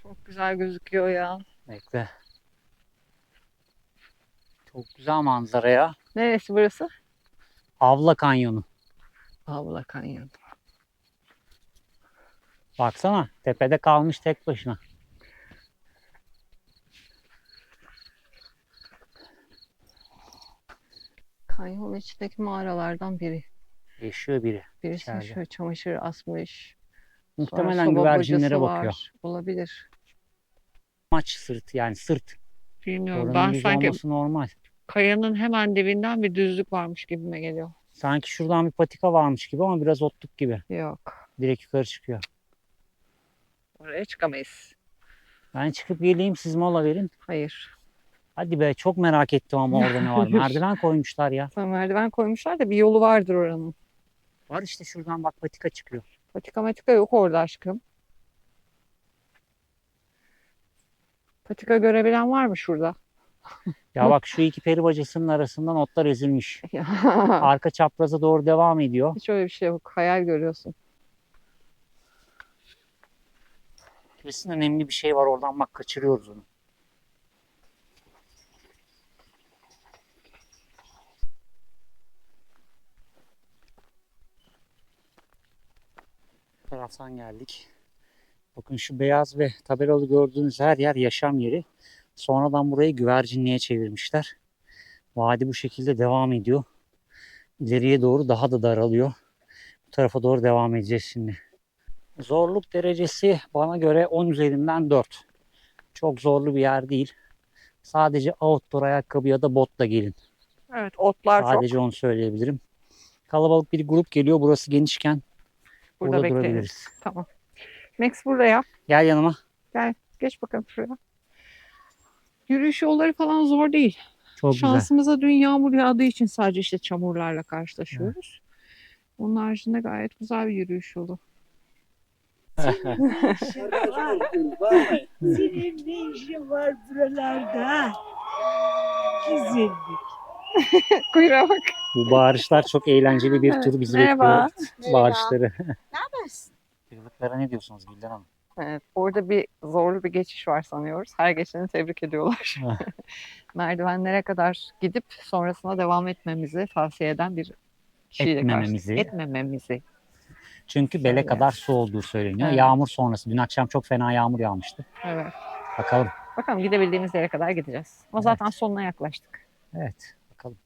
Çok güzel gözüküyor ya. Bekle. Çok güzel manzara ya. Neresi burası? Avla Kanyonu. Avla Kanyon. Baksana, tepede kalmış tek başına. Kanyonun içindeki mağaralardan biri. Yaşıyor biri. Birisi İçeride. şöyle çamaşır asmış. Sonra Muhtemelen soba güvercinlere bacası bakıyor. var. Olabilir. Maç sırtı, yani sırt. Bilmiyorum. Oranın Ben düz sanki olması normal. kayanın hemen dibinden bir düzlük varmış gibime geliyor. Sanki şuradan bir patika varmış gibi ama biraz otluk gibi. Yok. Direkt yukarı çıkıyor. Oraya çıkamayız. Ben çıkıp geleyim, siz mola verin. Hayır. Hadi be, çok merak ettim ama orada ne var. Merdiven koymuşlar ya. Sana merdiven koymuşlar da bir yolu vardır oranın. Var işte, şuradan bak patika çıkıyor. Patika matika yok orada aşkım. Patika görebilen var mı şurada? Ya bak şu iki peri bacasının arasından otlar ezilmiş. Arka çapraza doğru devam ediyor. Hiç öyle bir şey yok. Hayal görüyorsun. Kesin önemli bir şey var oradan, bak kaçırıyoruz onu. Bu taraftan geldik. Bakın şu beyaz ve tabelalı gördüğünüz her yer yaşam yeri. Sonradan burayı güvercinliğe çevirmişler. Vadi bu şekilde devam ediyor. İleriye doğru daha da daralıyor. Bu tarafa doğru devam edeceğiz şimdi. Zorluk derecesi bana göre 10 üzerinden 4. Çok zorlu bir yer değil. Sadece outdoor ayakkabı ya da botla gelin. Evet, otlar Sadece çok. onu söyleyebilirim. Kalabalık bir grup geliyor. Burası genişken Burada burada bekleyelim. durabiliriz. Tamam. Max buraya. Gel yanıma. Gel, geç bakalım şuraya. Yürüyüş yolları falan zor değil. Çok güzel. Şansımıza dün yağmur yağdığı için sadece işte çamurlarla karşılaşıyoruz. Onun haricinde gayet güzel bir yürüyüş yolu. Senin ne işin var buralarda? Güzellik. Kuyruğa bak. Bu bağırışlar çok eğlenceli bir tur bizi Merhaba. bekliyor. Bağırışları. Ne yaparsın? Çığlıklara ne diyorsunuz Gülden Hanım? Evet, orada bir zorlu bir geçiş var sanıyoruz. Her geçeni tebrik ediyorlar. Merdivenlere kadar gidip sonrasına devam etmemizi tavsiye eden bir kişiyle Etmememizi. Etmememizi. Çünkü bele Şöyle. kadar su olduğu söyleniyor. Evet. Yağmur sonrası. Dün akşam çok fena yağmur yağmıştı. Evet. Bakalım. Bakalım gidebildiğimiz yere kadar gideceğiz. Ama Evet. zaten sonuna yaklaştık. Evet. Bakalım.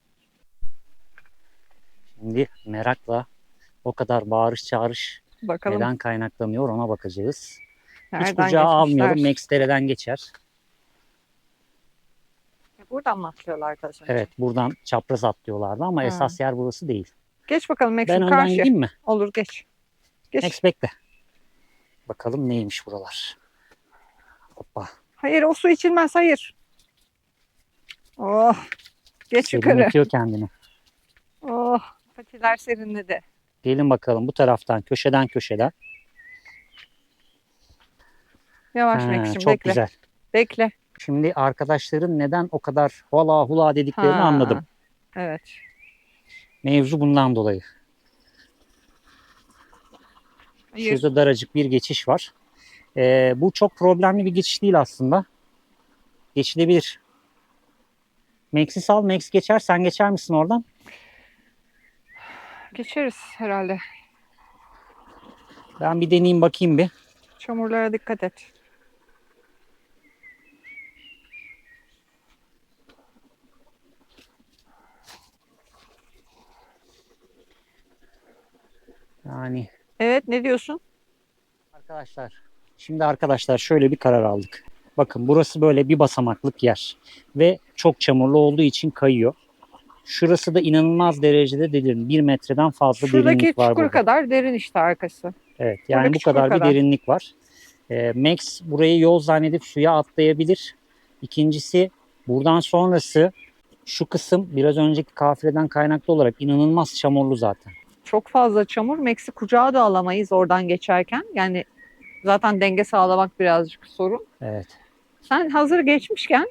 Şimdi merakla o kadar bağırış çağırış Bakalım neden kaynaklanıyor ona bakacağız. Hiç nereden kucağa geçmişler. almayalım. Max dereden geçer. Buradan mı atlıyorlar arkadaşlar? Evet, buradan çapraz atlıyorlardı ama Ha. esas yer burası değil. Geç bakalım Ben Max'in önden karşı. gideyim mi? Olur geç. Geç. Max bekle. Bakalım neymiş buralar. Hoppa. Hayır o su içilmez hayır. Oh. Geç yukarı. Serinletiyor kendini. Oh. Patiler serinledi. Gelin bakalım bu taraftan, köşeden köşeden. Yavaş Ha, Max'im çok bekle. güzel. Bekle. Şimdi arkadaşların neden o kadar hula hula dediklerini Ha, anladım. Evet. Mevzu bundan dolayı. Hayır. Şurada daracık bir geçiş var. Bu çok problemli bir geçiş değil aslında. Geçilebilir. Max'i sal. Max geçer. Sen geçer misin oradan? Geçeriz herhalde. Ben bir deneyeyim bakayım bir. Çamurlara dikkat et. Yani Evet ne diyorsun? arkadaşlar şöyle bir karar aldık. Bakın burası böyle bir basamaklık yer. Ve çok çamurlu olduğu için kayıyor. Şurası da inanılmaz derecede derin. 1 metreden fazla Şuradaki derinlik var çukur burada. kadar derin işte arkası. Evet, yani buradaki bu çukur kadar bir kadar. derinlik var. Max burayı yol zannedip suya atlayabilir. İkincisi buradan sonrası şu kısım biraz önceki kafileden kaynaklı olarak inanılmaz çamurlu zaten. Çok fazla çamur. Max'i kucağa da alamayız oradan geçerken. Yani zaten denge sağlamak birazcık sorun. Evet. Sen hazır geçmişken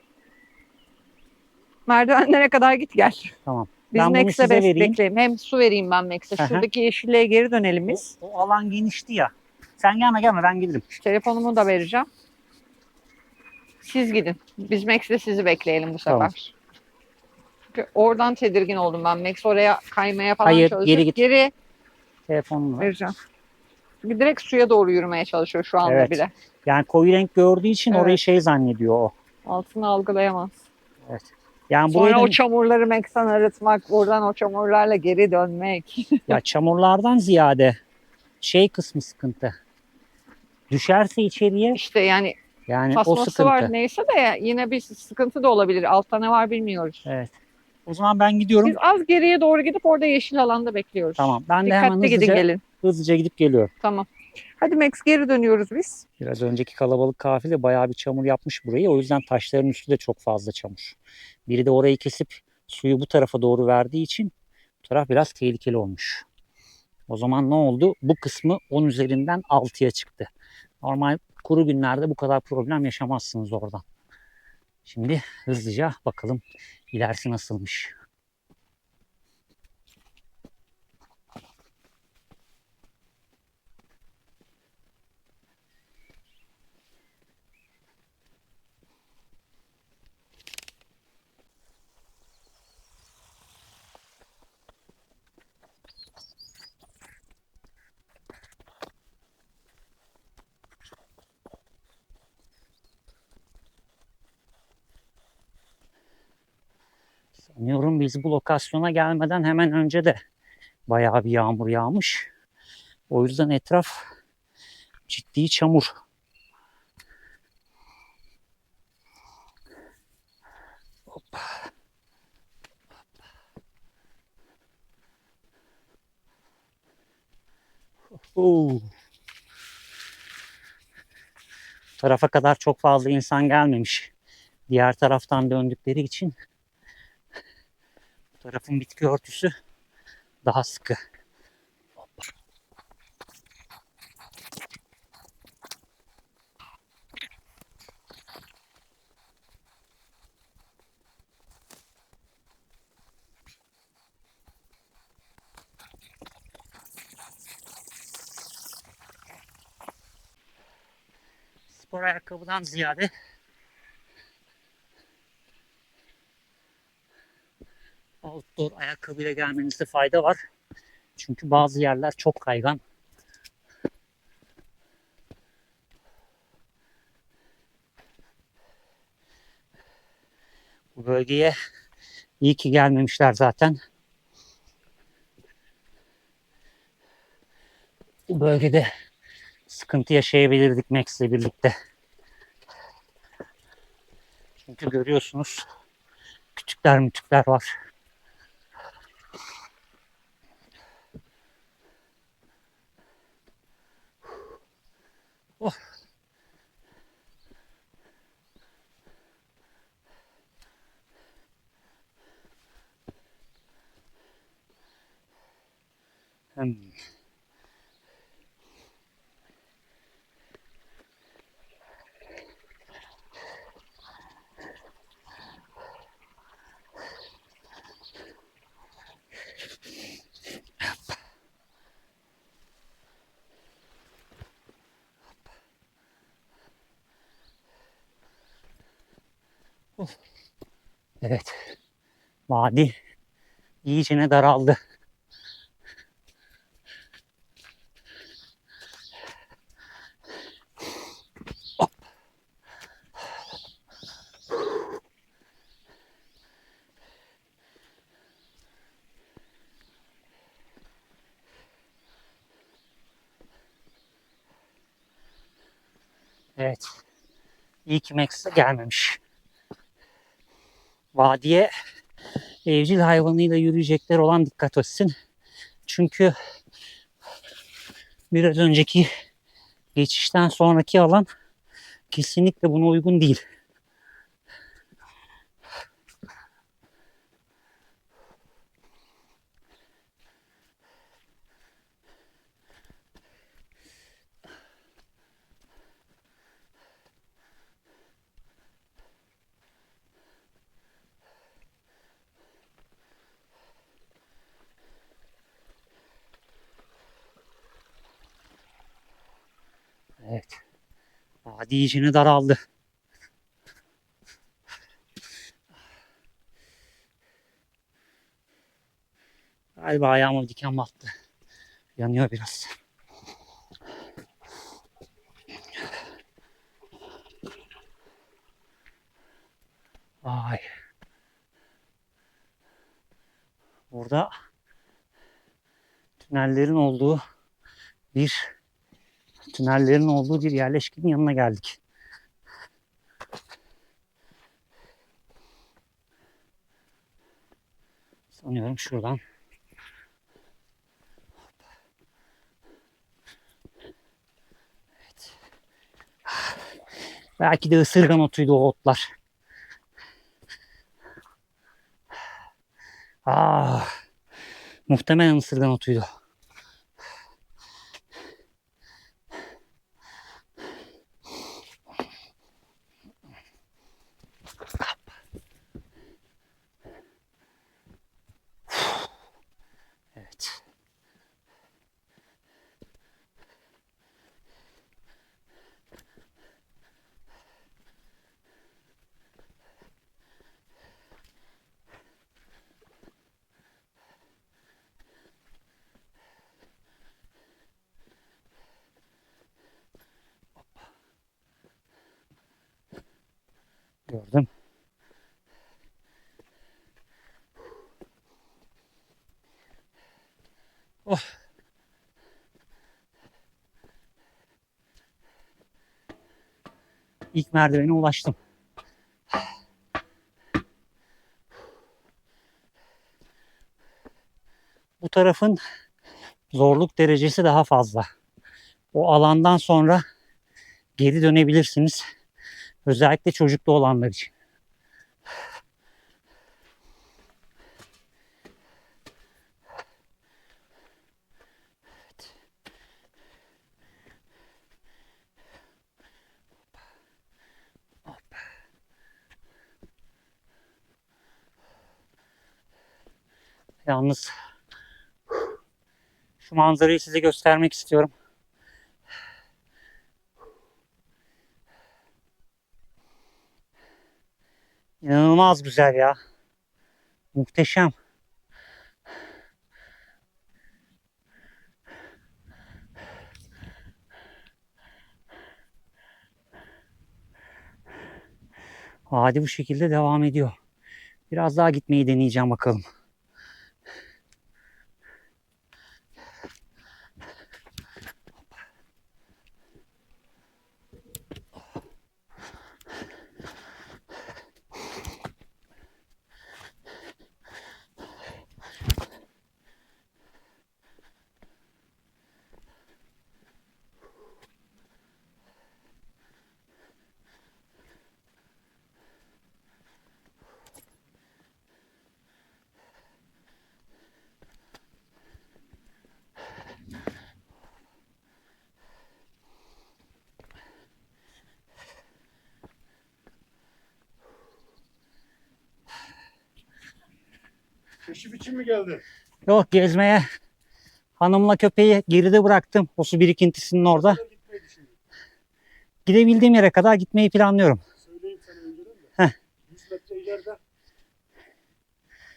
merdivenlere kadar git gel. Tamam. Biz Ben bunu Max'le size vereyim. bekleyeyim. Hem su vereyim ben Max'e. Aha. Şuradaki yeşilliğe geri dönelim biz. O alan genişti ya. Sen gelme ben gelirim. Telefonumu da vereceğim. Siz gidin. Biz Max'le sizi bekleyelim bu sefer. Tamam. Çünkü oradan tedirgin oldum ben. Max oraya kaymaya falan Hayır, çalışıyor. geri git. Geri Telefonunu ver. vereceğim. Çünkü direkt suya doğru yürümeye çalışıyor şu anda Evet. bile. Yani koyu renk gördüğü için Evet. orayı şey zannediyor o. Altını algılayamaz. Yani Sonra burayı o da, çamurları Max'ten arıtmak, buradan o çamurlarla geri dönmek. ya çamurlardan ziyade şey kısmı sıkıntı. Düşerse içeriye İşte yani yani o tasması sıkıntı. var neyse de yine bir sıkıntı da olabilir. Altta ne var bilmiyoruz. Evet. O zaman ben gidiyorum. Biz az geriye doğru gidip orada yeşil alanda bekliyoruz. Tamam. Ben de hemen Dikkatli gidin gelin. hızlıca gidip geliyorum. Tamam. Hadi Max geri dönüyoruz biz. Biraz önceki kalabalık kafile bayağı bir çamur yapmış burayı. O yüzden taşların üstü de çok fazla çamur. Biri de orayı kesip suyu bu tarafa doğru verdiği için bu taraf biraz tehlikeli olmuş. O zaman ne oldu? Bu kısmı 10 üzerinden 6'ya çıktı. Normal kuru günlerde bu kadar problem yaşamazsınız oradan. Şimdi hızlıca bakalım ilerisi nasılmış. Sanıyorum biz bu lokasyona gelmeden hemen önce de bayağı bir yağmur yağmış. O yüzden etraf ciddi çamur. Hoppa. Bu tarafa kadar çok fazla insan gelmemiş. Diğer taraftan döndükleri için bu tarafın bitki örtüsü daha sıkı. Spor ayakkabıdan ziyade outdoor ayakkabıyla gelmenizde fayda var. Çünkü bazı yerler çok kaygan. Bu bölgeye iyi ki gelmemişler zaten. Bu bölgede sıkıntı yaşayabilirdik Max'le birlikte. Çünkü görüyorsunuz kütükler var. Oh. Hmm. Oh. Evet. Vadi iyicene daraldı. Hop. Evet. İyi ki Max'e gelmemiş. Vadiye evcil hayvanıyla yürüyecekler olan dikkat etsin. Çünkü biraz önceki geçişten sonraki alan kesinlikle buna uygun değil. Evet. Vadi iyicene daraldı. Galiba ayağıma diken battı. Yanıyor biraz. Ay. Burada bir tünellerin olduğu bir yerleşkenin yanına geldik. Sanıyorum şuradan. Evet. Belki de ısırgan otuydu o otlar. Muhtemelen ısırgan otuydu. Gördüm. Oh. İlk merdivene ulaştım. Bu tarafın zorluk derecesi daha fazla. O alandan sonra geri dönebilirsiniz. Özellikle çocuklu olanlar için. Yalnız şu manzarayı size göstermek istiyorum. İnanılmaz güzel ya. Muhteşem. Vadi bu şekilde devam ediyor. Biraz daha gitmeyi deneyeceğim bakalım. Keşif için mi geldin? Yok, gezmeye. Hanımla köpeği geride bıraktım. O su birikintisinin orada. Nereye gitmeyi düşündün? Gidebildiğim yere kadar gitmeyi planlıyorum. Söyleyeyim sana önceden de. Heh. 100 metre ileride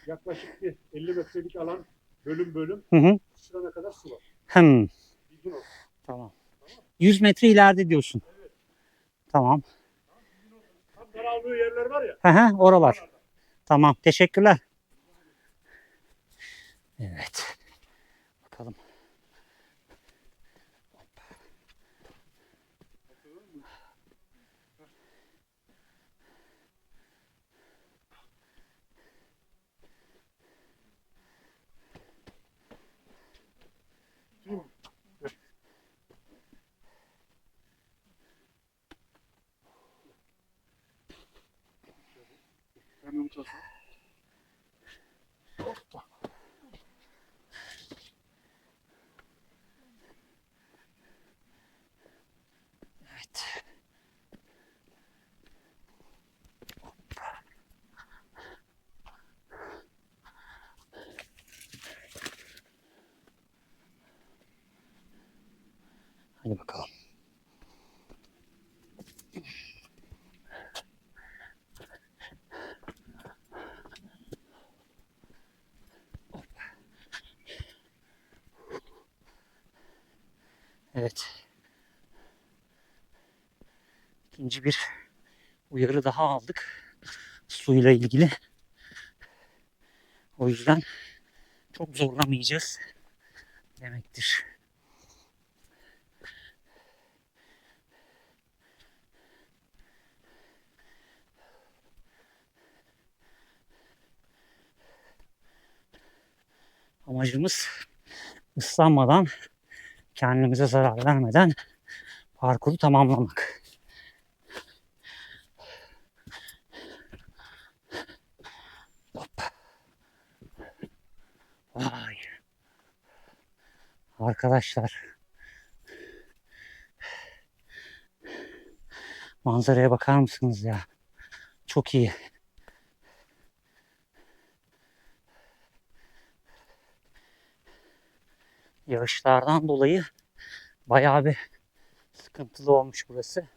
yaklaşık bir 50 metrelik alan bölüm bölüm Hı hı. şurana kadar su var. Hmm. Bilgin olsun. Tamam. 100 metre ileride diyorsun. Tamam. Tam daraldığı yerler var ya. Hı hı, oralar. Tamam. Teşekkürler. Evet. Bakalım. Hemen uçasın. Evet. Hadi bakalım. Evet. İkinci bir uyarı daha aldık. Suyla ilgili. O yüzden çok zorlamayacağız demektir. Amacımız ıslanmadan, kendimize zarar vermeden parkuru tamamlamak. Hop. Vay. Arkadaşlar. Manzaraya bakar mısınız ya? Çok iyi. Yağışlardan dolayı bayağı bir sıkıntılı olmuş burası.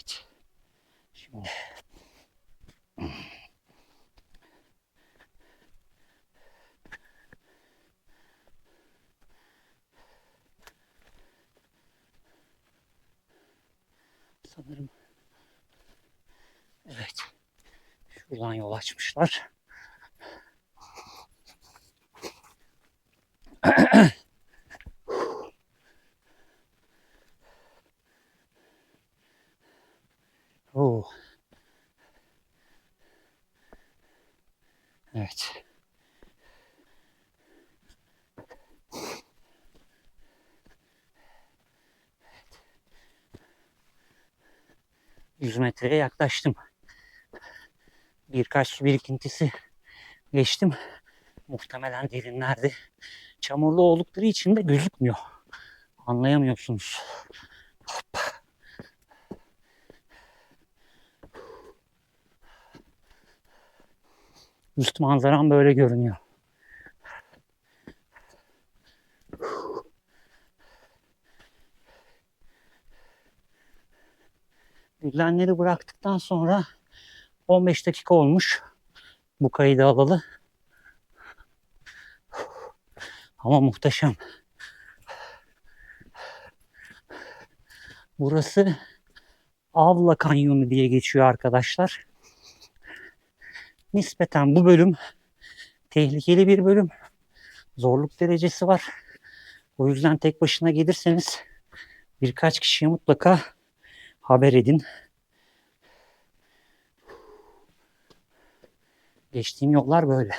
Evet. Şimdi sanırım evet. Şuradan yol açmışlar. Oo. Evet. Yüz metreye yaklaştım. Birkaç su birikintisi geçtim. Muhtemelen derinlerde. Çamurlu oldukları için de gözükmüyor. Anlayamıyorsunuz. Üst manzaram böyle görünüyor. Güllenleri bıraktıktan sonra 15 dakika olmuş. Bu kaydı alalı. Ama muhteşem. Burası Avla Kanyonu diye geçiyor arkadaşlar. Nispeten bu bölüm tehlikeli bir bölüm. Zorluk derecesi var. O yüzden tek başına gelirseniz birkaç kişiye mutlaka haber edin. Geçtiğim yollar böyle.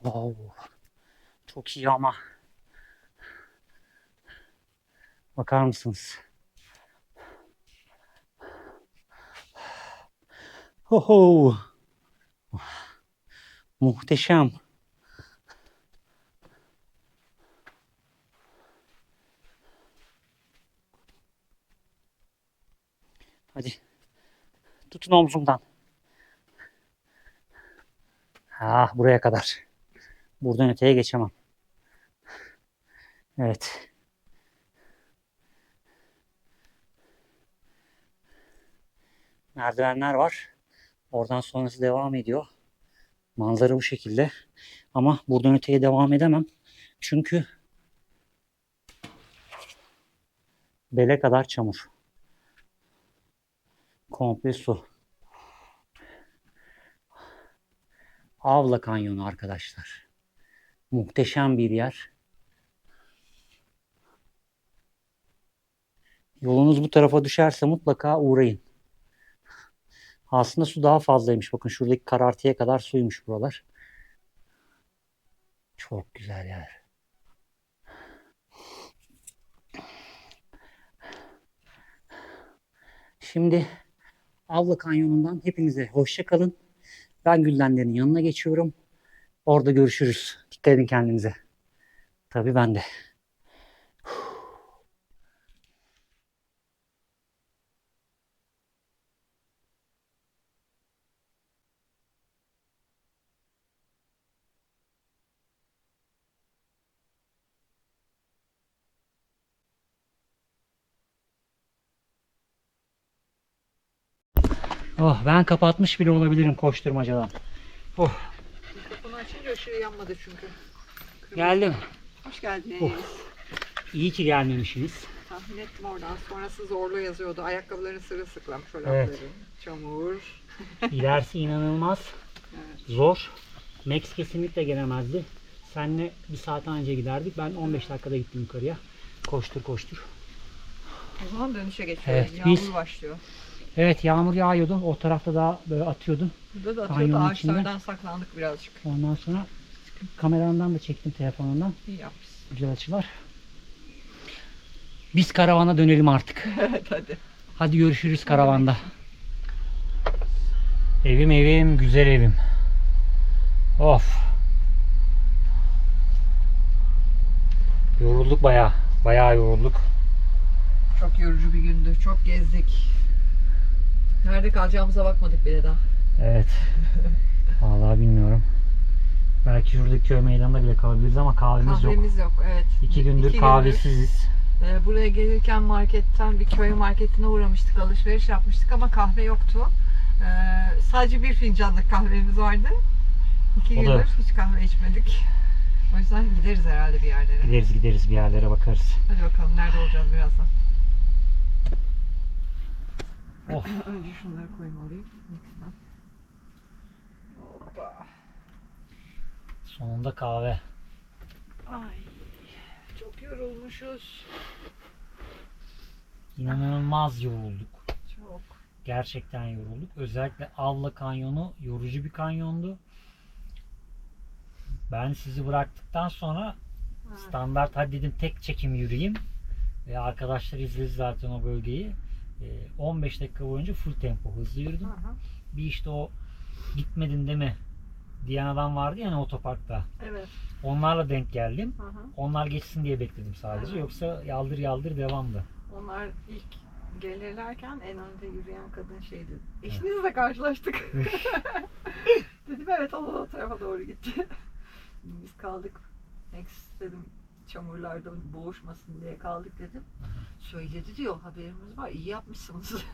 Wow. Çok iyi ama. Bakar mısınız? Oho. Muhteşem. Hadi. Tutun omzumdan. Buraya kadar. Buradan öteye geçemem. Evet. Merdivenler var. Oradan sonrası devam ediyor. Manzara bu şekilde. Ama buradan öteye devam edemem. Çünkü bele kadar çamur. Komple su. Avla Kanyonu arkadaşlar. Muhteşem bir yer. Yolunuz bu tarafa düşerse mutlaka uğrayın. Aslında su daha fazlaymış. Bakın şuradaki karartıya kadar suymuş buralar. Çok güzel yer. Şimdi Avla Kanyonu'ndan hepinize hoşça kalın. Ben Güldenler'in yanına geçiyorum. Orada görüşürüz. Dikkat edin kendinize. Tabii ben de. Oh, ben kapatmış bile olabilirim koşturmacadan. Oh, Kapını açınca ışığı yanmadı çünkü. geldim. Hoş geldiniz. İyi ki gelmemişsiniz. Tahmin ettim oradan. Sonrası zorlu yazıyordu. Ayakkabıların sırılsıklam, çorapları, Evet. çamur. İlerisi inanılmaz. Zor. Max kesinlikle gelemezdi. Seninle bir saat önce giderdik. Ben 15 dakikada gittim yukarıya. Koştur koştur. O zaman dönüşe geçiyoruz. Evet, Yağmur biz- başlıyor. Evet, yağmur yağıyordu. O tarafta da böyle atıyordum. Burada da Kanyonun atıyordu. içinde. Ağaçlardan saklandık birazcık. Ondan sonra kameramdan da çektim, telefonumdan. İyi yapmışsın. Güzel açılar. Biz karavana dönelim artık. Evet hadi. Hadi görüşürüz karavanda. Evim, güzel evim. Of. Yorulduk bayağı. Bayağı yorulduk. Çok yorucu bir gündü. Çok gezdik. Nerede kalacağımıza bakmadık bile daha. Evet. Vallahi bilmiyorum. Belki şuradaki köy meydanında bile kalabiliriz ama kahvemiz yok. Kahvemiz yok. Evet. 2 gündür İki kahvesiziz. Buraya gelirken marketten bir köy marketine uğramıştık, alışveriş yapmıştık ama kahve yoktu. Sadece bir fincanlık kahvemiz vardı. 2 O da- gündür hiç kahve içmedik. O yüzden gideriz herhalde bir yerlere. Gideriz bir yerlere bakarız. Hadi bakalım nerede olacağız birazdan. Of. Önce şunları koymalıyım. Hoppa. Sonunda kahve. Ay, çok yorulmuşuz. İnanılmaz yorulduk. Çok. Gerçekten yorulduk. Özellikle Avla Kanyonu yorucu bir kanyondu. Ben sizi bıraktıktan sonra standart hadi dedim tek çekim yürüyeyim. Ve arkadaşlar izledi zaten o bölgeyi. 15 dakika boyunca full tempo hızlı yürüdüm. Aha, Bir işte o gitmedin değil mi diyen adam vardı ya hani otoparkta. evet. Onlarla denk geldim. Aha. Onlar geçsin diye bekledim sadece. Yoksa yaldır yaldır devamdı. Onlar ilk gelirlerken en önde yürüyen kadın şeydi. Eşinizle karşılaştık. Dedim evet o tarafa doğru gitti. Biz kaldık. Max dedim çamurlarda boğuşmasın diye kaldık dedim. Söyledi diyor haberimiz var iyi yapmışsınız.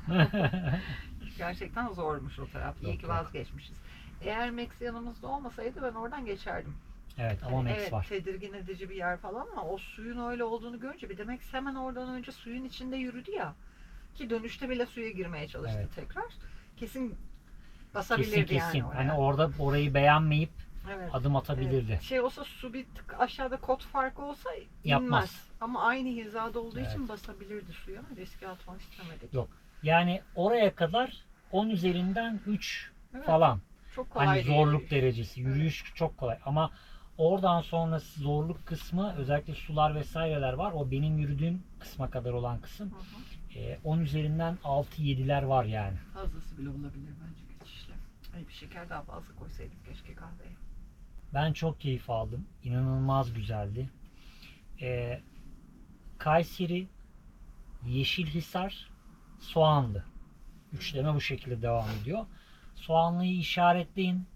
Gerçekten zormuş o taraf. İyi Yok, ki yok. vazgeçmişiz. Eğer Max yanımızda olmasaydı ben oradan geçerdim. Evet ama Max Evet, var. tedirgin edici bir yer falan ama o suyun öyle olduğunu görünce bir de Max hemen oradan önce suyun içinde yürüdü ya. Ki dönüşte bile suya girmeye çalıştı Evet. tekrar. Kesin basabilirdi Kesin yani oraya. Hani orayı beğenmeyip Evet. adım atabilirdi. Evet. Şey olsa su bir tık aşağıda kot farkı olsa inmez. Yapmaz. Ama aynı hizada olduğu Evet. için basabilirdi suya. Riske atmak istemedik. Yok. Yani oraya kadar 10 üzerinden 3 Evet. falan. Çok kolay Hani değil. zorluk derecesi. Yürüyüş çok kolay. Ama oradan sonra zorluk kısmı özellikle sular vesaireler var. O benim yürüdüğüm kısma kadar olan kısım. Hı hı. 10 üzerinden 6-7'ler var yani. Fazlası bile olabilir bence geçişle. Ay bir şeker daha fazla koysaydık keşke kahveye. Ben çok keyif aldım. İnanılmaz güzeldi. Kayseri, Yeşilhisar, Soğanlı. Üçleme bu şekilde devam ediyor. Soğanlı'yı işaretleyin.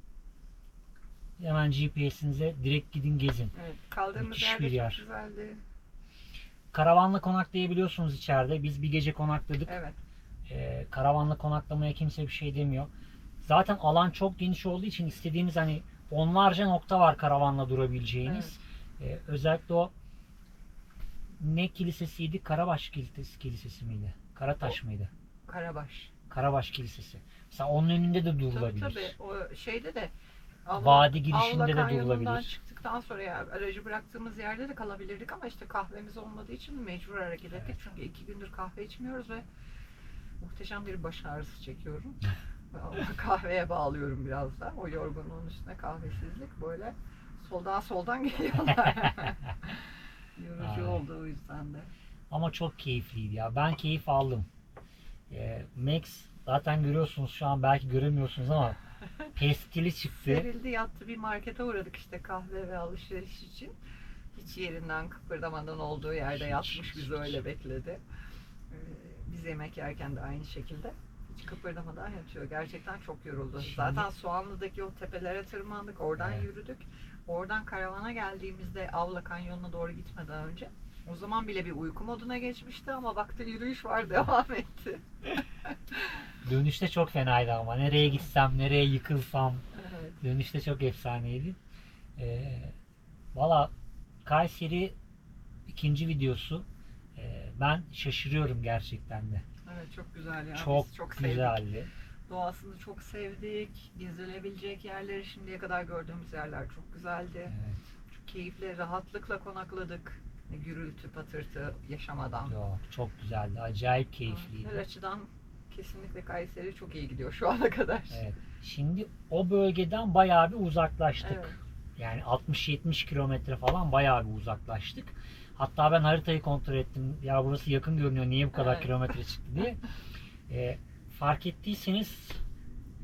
Hemen GPS'inize direkt gidin gezin. Evet, kaldığımız Müthiş yerde bir çok yer. güzeldi. Karavanla konaklayabiliyorsunuz içeride. Biz bir gece konakladık. Evet. Karavanla konaklamaya kimse bir şey demiyor. Zaten alan çok geniş olduğu için istediğiniz hani onlarca nokta var karavanla durabileceğiniz. Özellikle o ne kilisesiydi? Karabaş Kilisesi miydi? Karataş mıydı? Karabaş. Karabaş Kilisesi. Mesela onun önünde de Tabii durulabilir. tabii. O şeyde de Vadi girişinde de Kanyonundan durulabilir. çıktıktan sonra ya aracı bıraktığımız yerde de kalabilirdik ama işte kahvemiz olmadığı için mecbur hareket ettik. Çünkü 2 gündür kahve içmiyoruz ve muhteşem bir baş ağrısı çekiyorum. Ve onu kahveye bağlıyorum biraz da. O yorgunluğun üstüne kahvesizlik böyle soldan geliyorlar. Yorucu Ay. oldu o yüzden de. Ama çok keyifliydi ya. Ben keyif aldım. Max zaten görüyorsunuz şu an belki göremiyorsunuz ama pestili çıktı. Serildi yattı bir markete uğradık işte kahve ve alışveriş için. Hiç yerinden kıpırdamadan olduğu yerde yatmış bizi öyle bekledi. Biz yemek yerken de aynı şekilde hiç kıpırdamadan yatıyor. Gerçekten çok yoruldu. Şimdi- Zaten Soğanlı'daki o tepelere tırmandık. Oradan Evet. yürüdük. Oradan karavana geldiğimizde Avla Kanyonu'na doğru gitmeden önce o zaman bile bir uyku moduna geçmişti ama baktı yürüyüş var devam etti. Dönüşte çok fenaydı ama. Nereye gitsem, nereye yıkılsam. Evet. Dönüşte çok efsaneydi. Valla Kayseri ikinci videosu. Ben şaşırıyorum gerçekten de. Evet çok güzel ya. Çok, Biz çok sevdik. güzeldi. Doğasını çok sevdik. Gezilebilecek yerleri şimdiye kadar gördüğümüz yerler çok güzeldi. Evet. Çok keyifli, rahatlıkla konakladık. Gürültü, patırtı yaşamadan. Yok, çok güzeldi. Acayip Her keyifliydi. açıdan kesinlikle Kayseri çok iyi gidiyor şu ana kadar. Evet. Şimdi o bölgeden bayağı bir uzaklaştık. Evet. Yani 60-70 kilometre falan bayağı bir uzaklaştık. Hatta ben haritayı kontrol ettim. Ya burası yakın görünüyor. Niye bu kadar Evet. kilometre çıktı diye. Fark ettiyseniz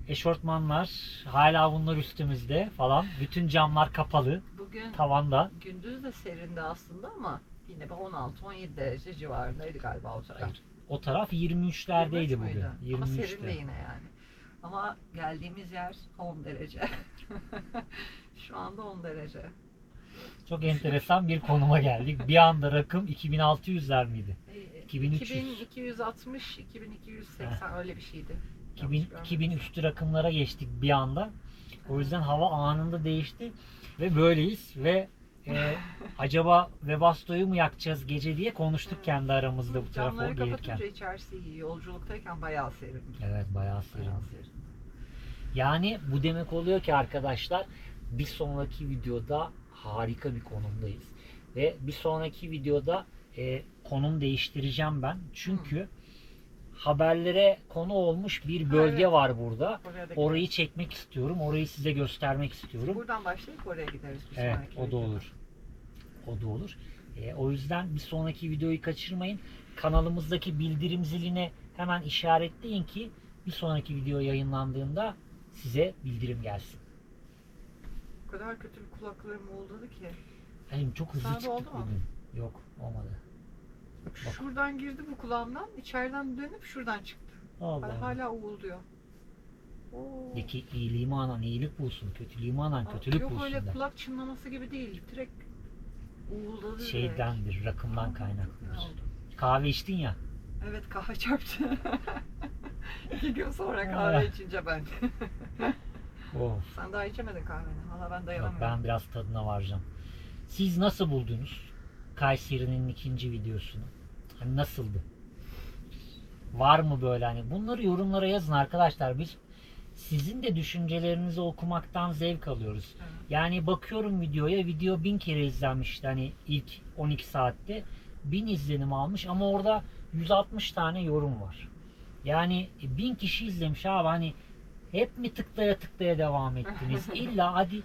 eşortmanlar hala bunlar üstümüzde falan. Bütün camlar kapalı. Bugün Tavanda. gündüz de serindi aslında ama yine 16-17 derece civarındaydı galiba o taraf. Hayır. O taraf 23 23'lerdeydi müydü? bugün. Ama serin de 23'te. yine yani. Ama geldiğimiz yer 10 derece. Şu anda 10 derece. Çok enteresan bir konuma geldik. Bir anda rakım 2600'ler miydi? 2300. 2260, 2280 öyle bir şeydi. 2000 üstü rakımlara geçtik bir anda. O yüzden hava anında değişti ve böyleyiz ve acaba Webasto'yu mu yakacağız gece diye konuştuk kendi aramızda bu tarafa Camları gelirken. kapatınca içerisi iyi. Yolculuktayken bayağı serin. Evet, bayağı serin. Bayağı serin. Yani bu demek oluyor ki arkadaşlar, bir sonraki videoda harika bir konumdayız. Ve bir sonraki videoda konum değiştireceğim ben. Çünkü haberlere konu olmuş bir bölge Evet. var burada. Oraya da Orayı gideriz. çekmek istiyorum. Orayı size göstermek istiyorum. Buradan başlayıp oraya gideriz bir Evet, sonraki o da videoda. olur. O da olur. O yüzden bir sonraki videoyu kaçırmayın. Kanalımızdaki bildirim ziline hemen işaretleyin ki bir sonraki video yayınlandığında size bildirim gelsin. O kadar kötü bir kulaklarım oldu ki. Yani çok hızlı Sana da çıktık oldu mu? bugün. Yok, olmadı. Bak. Şuradan girdi bu kulağımdan, içeriden dönüp şuradan çıktı. Allah. Hala uğulduyor. Oo. De ki iyiliğimi anan iyilik bulsun, kötülüğümü anan Aa, kötülük Yok bulsun öyle der. kulak çınlaması gibi değil. Direkt uğuldadı direkt. Şeydendir, rakımdan kaynaklıdır. Ne oldu? Kahve içtin ya. Evet, kahve çarptı. 2 gün sonra kahve içince ben. Of. Sen daha içemedin kahveni. Valla ben Yok, dayanamıyorum. ben biraz tadına varacağım. Siz nasıl buldunuz Kayseri'nin ikinci videosunu? Hani nasıldı? Var mı böyle hani? Bunları yorumlara yazın arkadaşlar. Biz sizin de düşüncelerinizi okumaktan zevk alıyoruz. Evet. Yani bakıyorum videoya, video 1000 kere izlenmişti hani ilk 12 saatte. 1000 izlenim almış ama orada 160 tane yorum var. Yani 1000 kişi izlemiş abi, hani hep mi tıklaya tıklaya devam ettiniz? İlla hadi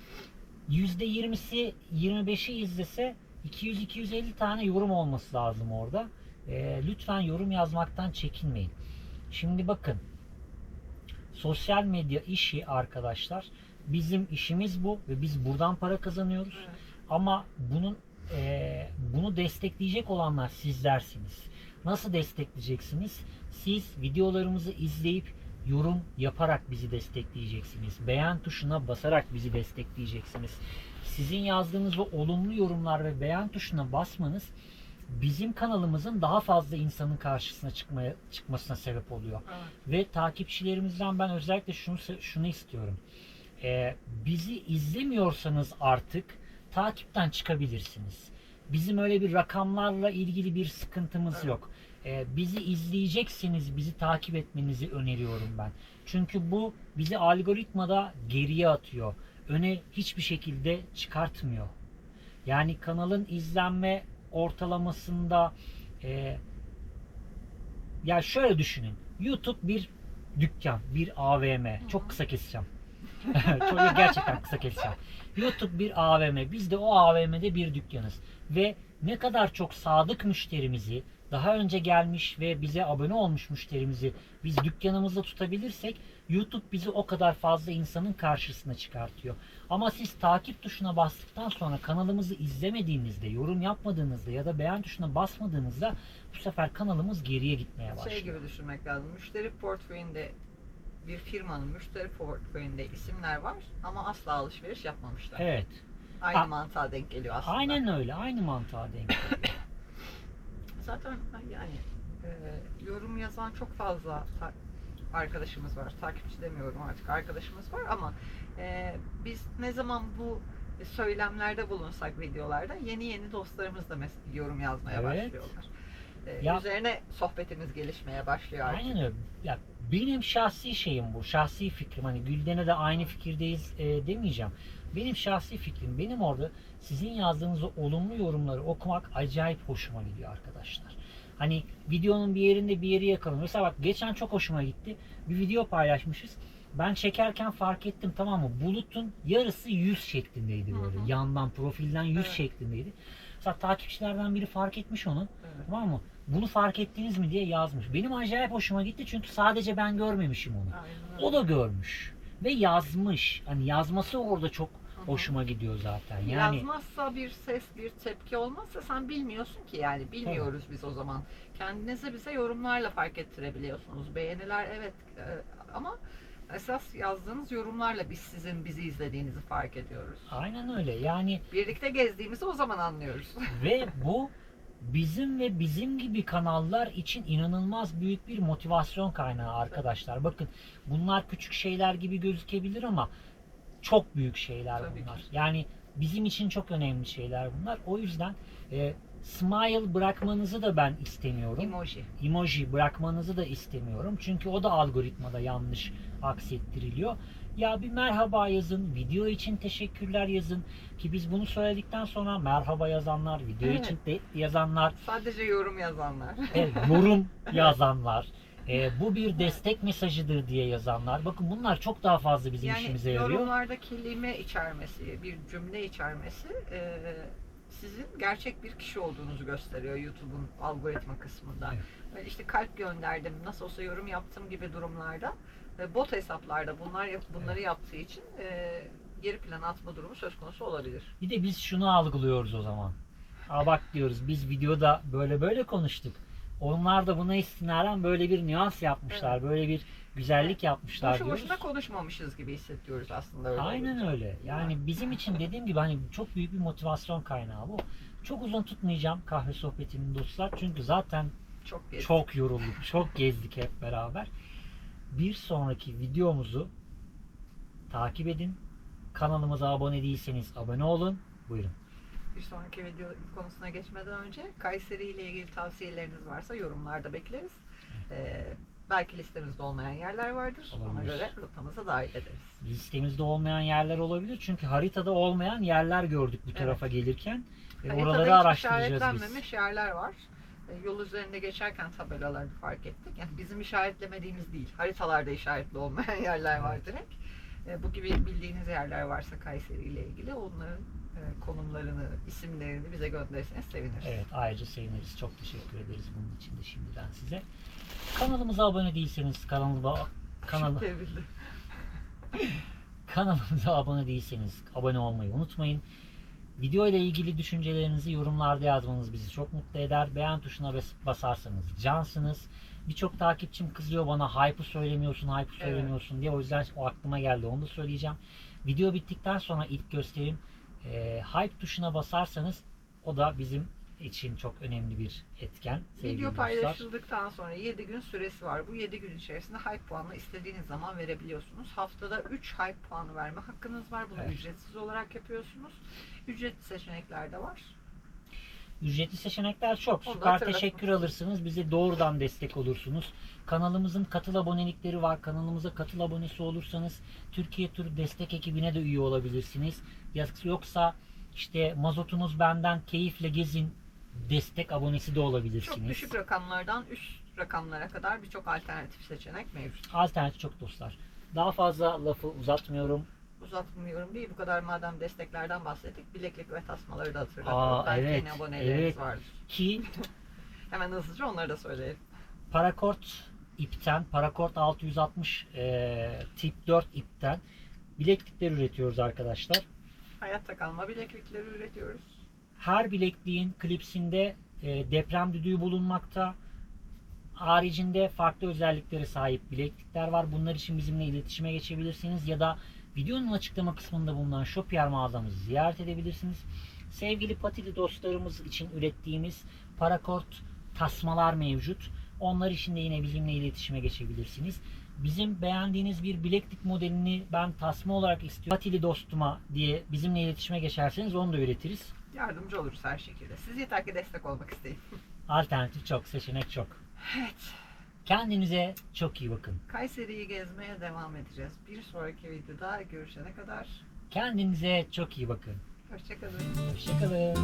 %20'si 25'i izlese 200-250 tane yorum olması lazım orada. Lütfen yorum yazmaktan çekinmeyin. Şimdi bakın, sosyal medya işi arkadaşlar, bizim işimiz bu ve biz buradan para kazanıyoruz. Evet. Ama bunu destekleyecek olanlar sizlersiniz. Nasıl destekleyeceksiniz? Siz videolarımızı izleyip yorum yaparak bizi destekleyeceksiniz. Beğen tuşuna basarak bizi destekleyeceksiniz. Sizin yazdığınız o olumlu yorumlar ve beğen tuşuna basmanız bizim kanalımızın daha fazla insanın karşısına çıkmasına sebep oluyor. Evet. Ve takipçilerimizden ben özellikle şunu istiyorum. Bizi izlemiyorsanız artık takipten çıkabilirsiniz. Bizim öyle bir rakamlarla ilgili bir sıkıntımız Evet. yok. Bizi izleyeceksiniz, bizi takip etmenizi öneriyorum ben. Çünkü bu bizi algoritmada geriye atıyor. Öne hiçbir şekilde çıkartmıyor. Yani kanalın izlenme ortalamasında ya şöyle düşünün. YouTube bir dükkan, bir AVM. Çok kısa keseceğim. Çok gerçekten kısa keseceğim. YouTube bir AVM. Biz de o AVM'de bir dükkanız. Ve ne kadar çok sadık müşterimizi, daha önce gelmiş ve bize abone olmuş müşterimizi biz dükkanımızda tutabilirsek YouTube bizi o kadar fazla insanın karşısına çıkartıyor. Ama siz takip tuşuna bastıktan sonra kanalımızı izlemediğinizde, yorum yapmadığınızda ya da beğen tuşuna basmadığınızda bu sefer kanalımız geriye gitmeye başlıyor. Şey gibi düşünmek lazım. Müşteri portföyünde bir firmanın müşteri portföyünde isimler var ama asla alışveriş yapmamışlar. Evet. Aynı Ha. mantığa denk geliyor aslında. Aynen öyle. Aynı mantığa denk geliyor. Zaten yani yorum yazan çok fazla arkadaşımız var. Takipçi demiyorum artık, arkadaşımız var ama biz ne zaman bu söylemlerde bulunsak videolarda yeni dostlarımız da yorum yazmaya Evet. başlıyorlar. Ya- Üzerine sohbetimiz gelişmeye başlıyor artık. Aynen öyle. Ya benim şahsi şeyim bu. Şahsi fikrim. Hani Gülden'e de aynı fikirdeyiz demeyeceğim. Benim şahsi fikrim. Benim orada sizin yazdığınız o olumlu yorumları okumak acayip hoşuma gidiyor arkadaşlar. Hani videonun bir yerinde bir yeri yakalım. Mesela bak, geçen çok hoşuma gitti. Bir video paylaşmışız. Ben çekerken fark ettim, tamam mı? Bulutun yarısı yüz şeklindeydi böyle. Hı hı. Yandan, profilden yüz Evet. şeklindeydi. Mesela takipçilerden biri fark etmiş onu. Evet. Tamam mı? Bunu fark ettiniz mi diye yazmış. Benim acayip hoşuma gitti çünkü sadece ben görmemişim onu. Aynen öyle. O da görmüş ve yazmış. Hani yazması orada çok Hı hı. hoşuma gidiyor zaten. Yani Yazmazsa bir ses, bir tepki olmazsa sen bilmiyorsun ki, yani bilmiyoruz biz o zaman. Kendinizi bize yorumlarla fark ettirebiliyorsunuz. Beğeniler evet ama Esas yazdığınız yorumlarla biz sizin bizi izlediğinizi fark ediyoruz. Aynen öyle. Yani Birlikte gezdiğimizi o zaman anlıyoruz. ve bu bizim ve bizim gibi kanallar için inanılmaz büyük bir motivasyon kaynağı arkadaşlar. Bakın bunlar küçük şeyler gibi gözükebilir ama çok büyük şeyler Tabii bunlar. ki. Yani bizim için çok önemli şeyler bunlar. O yüzden smile bırakmanızı da ben istemiyorum. Emoji. Emoji bırakmanızı da istemiyorum. Çünkü o da algoritmada yanlış aksettiriliyor. Ya bir merhaba yazın, video için teşekkürler yazın ki biz bunu söyledikten sonra merhaba yazanlar, video Evet. için de yazanlar, Sadece yorum yazanlar. yorum yazanlar, bu bir destek mesajıdır diye yazanlar. Bakın bunlar çok daha fazla bizim Yani işimize yarıyor. yorumlarda kelime içermesi, bir cümle içermesi sizin gerçek bir kişi olduğunuzu gösteriyor YouTube'un algoritma kısmında. Evet. Böyle işte kalp gönderdim, nasıl olsa yorum yaptım gibi durumlarda bot hesaplarda bunları yaptığı için geri plana atma durumu söz konusu olabilir. Bir de biz şunu algılıyoruz o zaman. Aa bak diyoruz biz videoda böyle konuştuk. Onlar da buna istinaden böyle bir nüans yapmışlar, böyle bir güzellik yapmışlar Boşu diyoruz. boşuna konuşmamışız gibi hissediyoruz aslında öyle. Aynen olunca. öyle. Yani bizim için dediğim gibi hani çok büyük bir motivasyon kaynağı bu. Çok uzun tutmayacağım kahve sohbetini dostlar. Çünkü zaten Çok gezdik. çok yorulduk, çok gezdik hep beraber. Bir sonraki videomuzu takip edin. Kanalımıza abone değilseniz abone olun. Buyurun. Bir sonraki video konusuna geçmeden önce Kayseri ile ilgili tavsiyeleriniz varsa yorumlarda bekleriz. Belki listemizde olmayan yerler vardır. Ona Olabilir. göre rotamıza dahil ederiz. Listemizde olmayan yerler olabilir. Çünkü haritada olmayan yerler gördük bu tarafa gelirken. Haritada Oraları hiç araştıracağız biz. işaretlenmemiş yerler var. Yol üzerinde geçerken tabelalarda fark ettik. Yani bizim işaretlemediğimiz değil. Haritalarda işaretli olmayan yerler var direkt. Bu gibi bildiğiniz yerler varsa Kayseri ile ilgili onların konumlarını, isimlerini bize gönderirseniz seviniriz. Evet, ayrıca seviniriz. Çok teşekkür ederiz bunun için de şimdiden size. Kanalımıza abone değilseniz Devrildi. kanalımıza abone değilseniz abone olmayı unutmayın. Video ile ilgili düşüncelerinizi yorumlarda yazmanız bizi çok mutlu eder. Beğen tuşuna basarsanız cansınız. Birçok takipçim kızıyor bana hype'ı söylemiyorsun diye. O yüzden o aklıma geldi. Onu da söyleyeceğim. Video bittikten sonra ilk gösterim hype tuşuna basarsanız o da bizim için çok önemli bir etken. sevgili Video dostlar. paylaşıldıktan sonra 7 gün süresi var. Bu 7 gün içerisinde hype puanını istediğiniz zaman verebiliyorsunuz. Haftada 3 hype puanı verme hakkınız var. Bunu Evet. ücretsiz olarak yapıyorsunuz. Ücretli seçenekler de var. Ücretli seçenekler çok. Onu da Süper hatırlatmak teşekkür istedim. alırsınız. Bize doğrudan destek olursunuz. Kanalımızın katıl abonelikleri var. Kanalımıza katıl abonesi olursanız Türkiye Turu destek ekibine de üye olabilirsiniz. Yoksa işte mazotunuz benden keyifle gezin destek abonesi de olabilirsiniz. Çok düşük rakamlardan üst rakamlara kadar birçok alternatif seçenek mevcut. Alternatif çok dostlar. Daha fazla lafı uzatmıyorum. Uzatmıyorum değil. Bu kadar madem desteklerden bahsettik. Bileklik ve tasmaları da Aa, hatırlatalım. Belki evet, yeni aboneleriniz evet. vardır. Ki Hemen hızlıca onları da söyleyelim. Parakort ipten, Parakort 660 tip 4 ipten bileklikler üretiyoruz arkadaşlar. Hayatta kalma bileklikleri üretiyoruz. Her bilekliğin klipsinde deprem düdüğü bulunmakta. Haricinde farklı özelliklere sahip bileklikler var. Bunlar için bizimle iletişime geçebilirsiniz ya da videonun açıklama kısmında bulunan Shopier mağazamızı ziyaret edebilirsiniz. Sevgili patili dostlarımız için ürettiğimiz Parakort tasmalar mevcut. Onlar için de yine bizimle iletişime geçebilirsiniz. Bizim beğendiğiniz bir bileklik modelini ben tasma olarak istiyorum, patili dostuma diye bizimle iletişime geçerseniz onu da üretiriz. Yardımcı oluruz her şekilde. Siz yeter ki destek olmak isteyin. Alternatif çok, seçenek çok. Evet. Kendinize çok iyi bakın. Kayseri'yi gezmeye devam edeceğiz. Bir sonraki videoda görüşene kadar Kendinize çok iyi bakın. hoşça kalın. Hoşçakalın.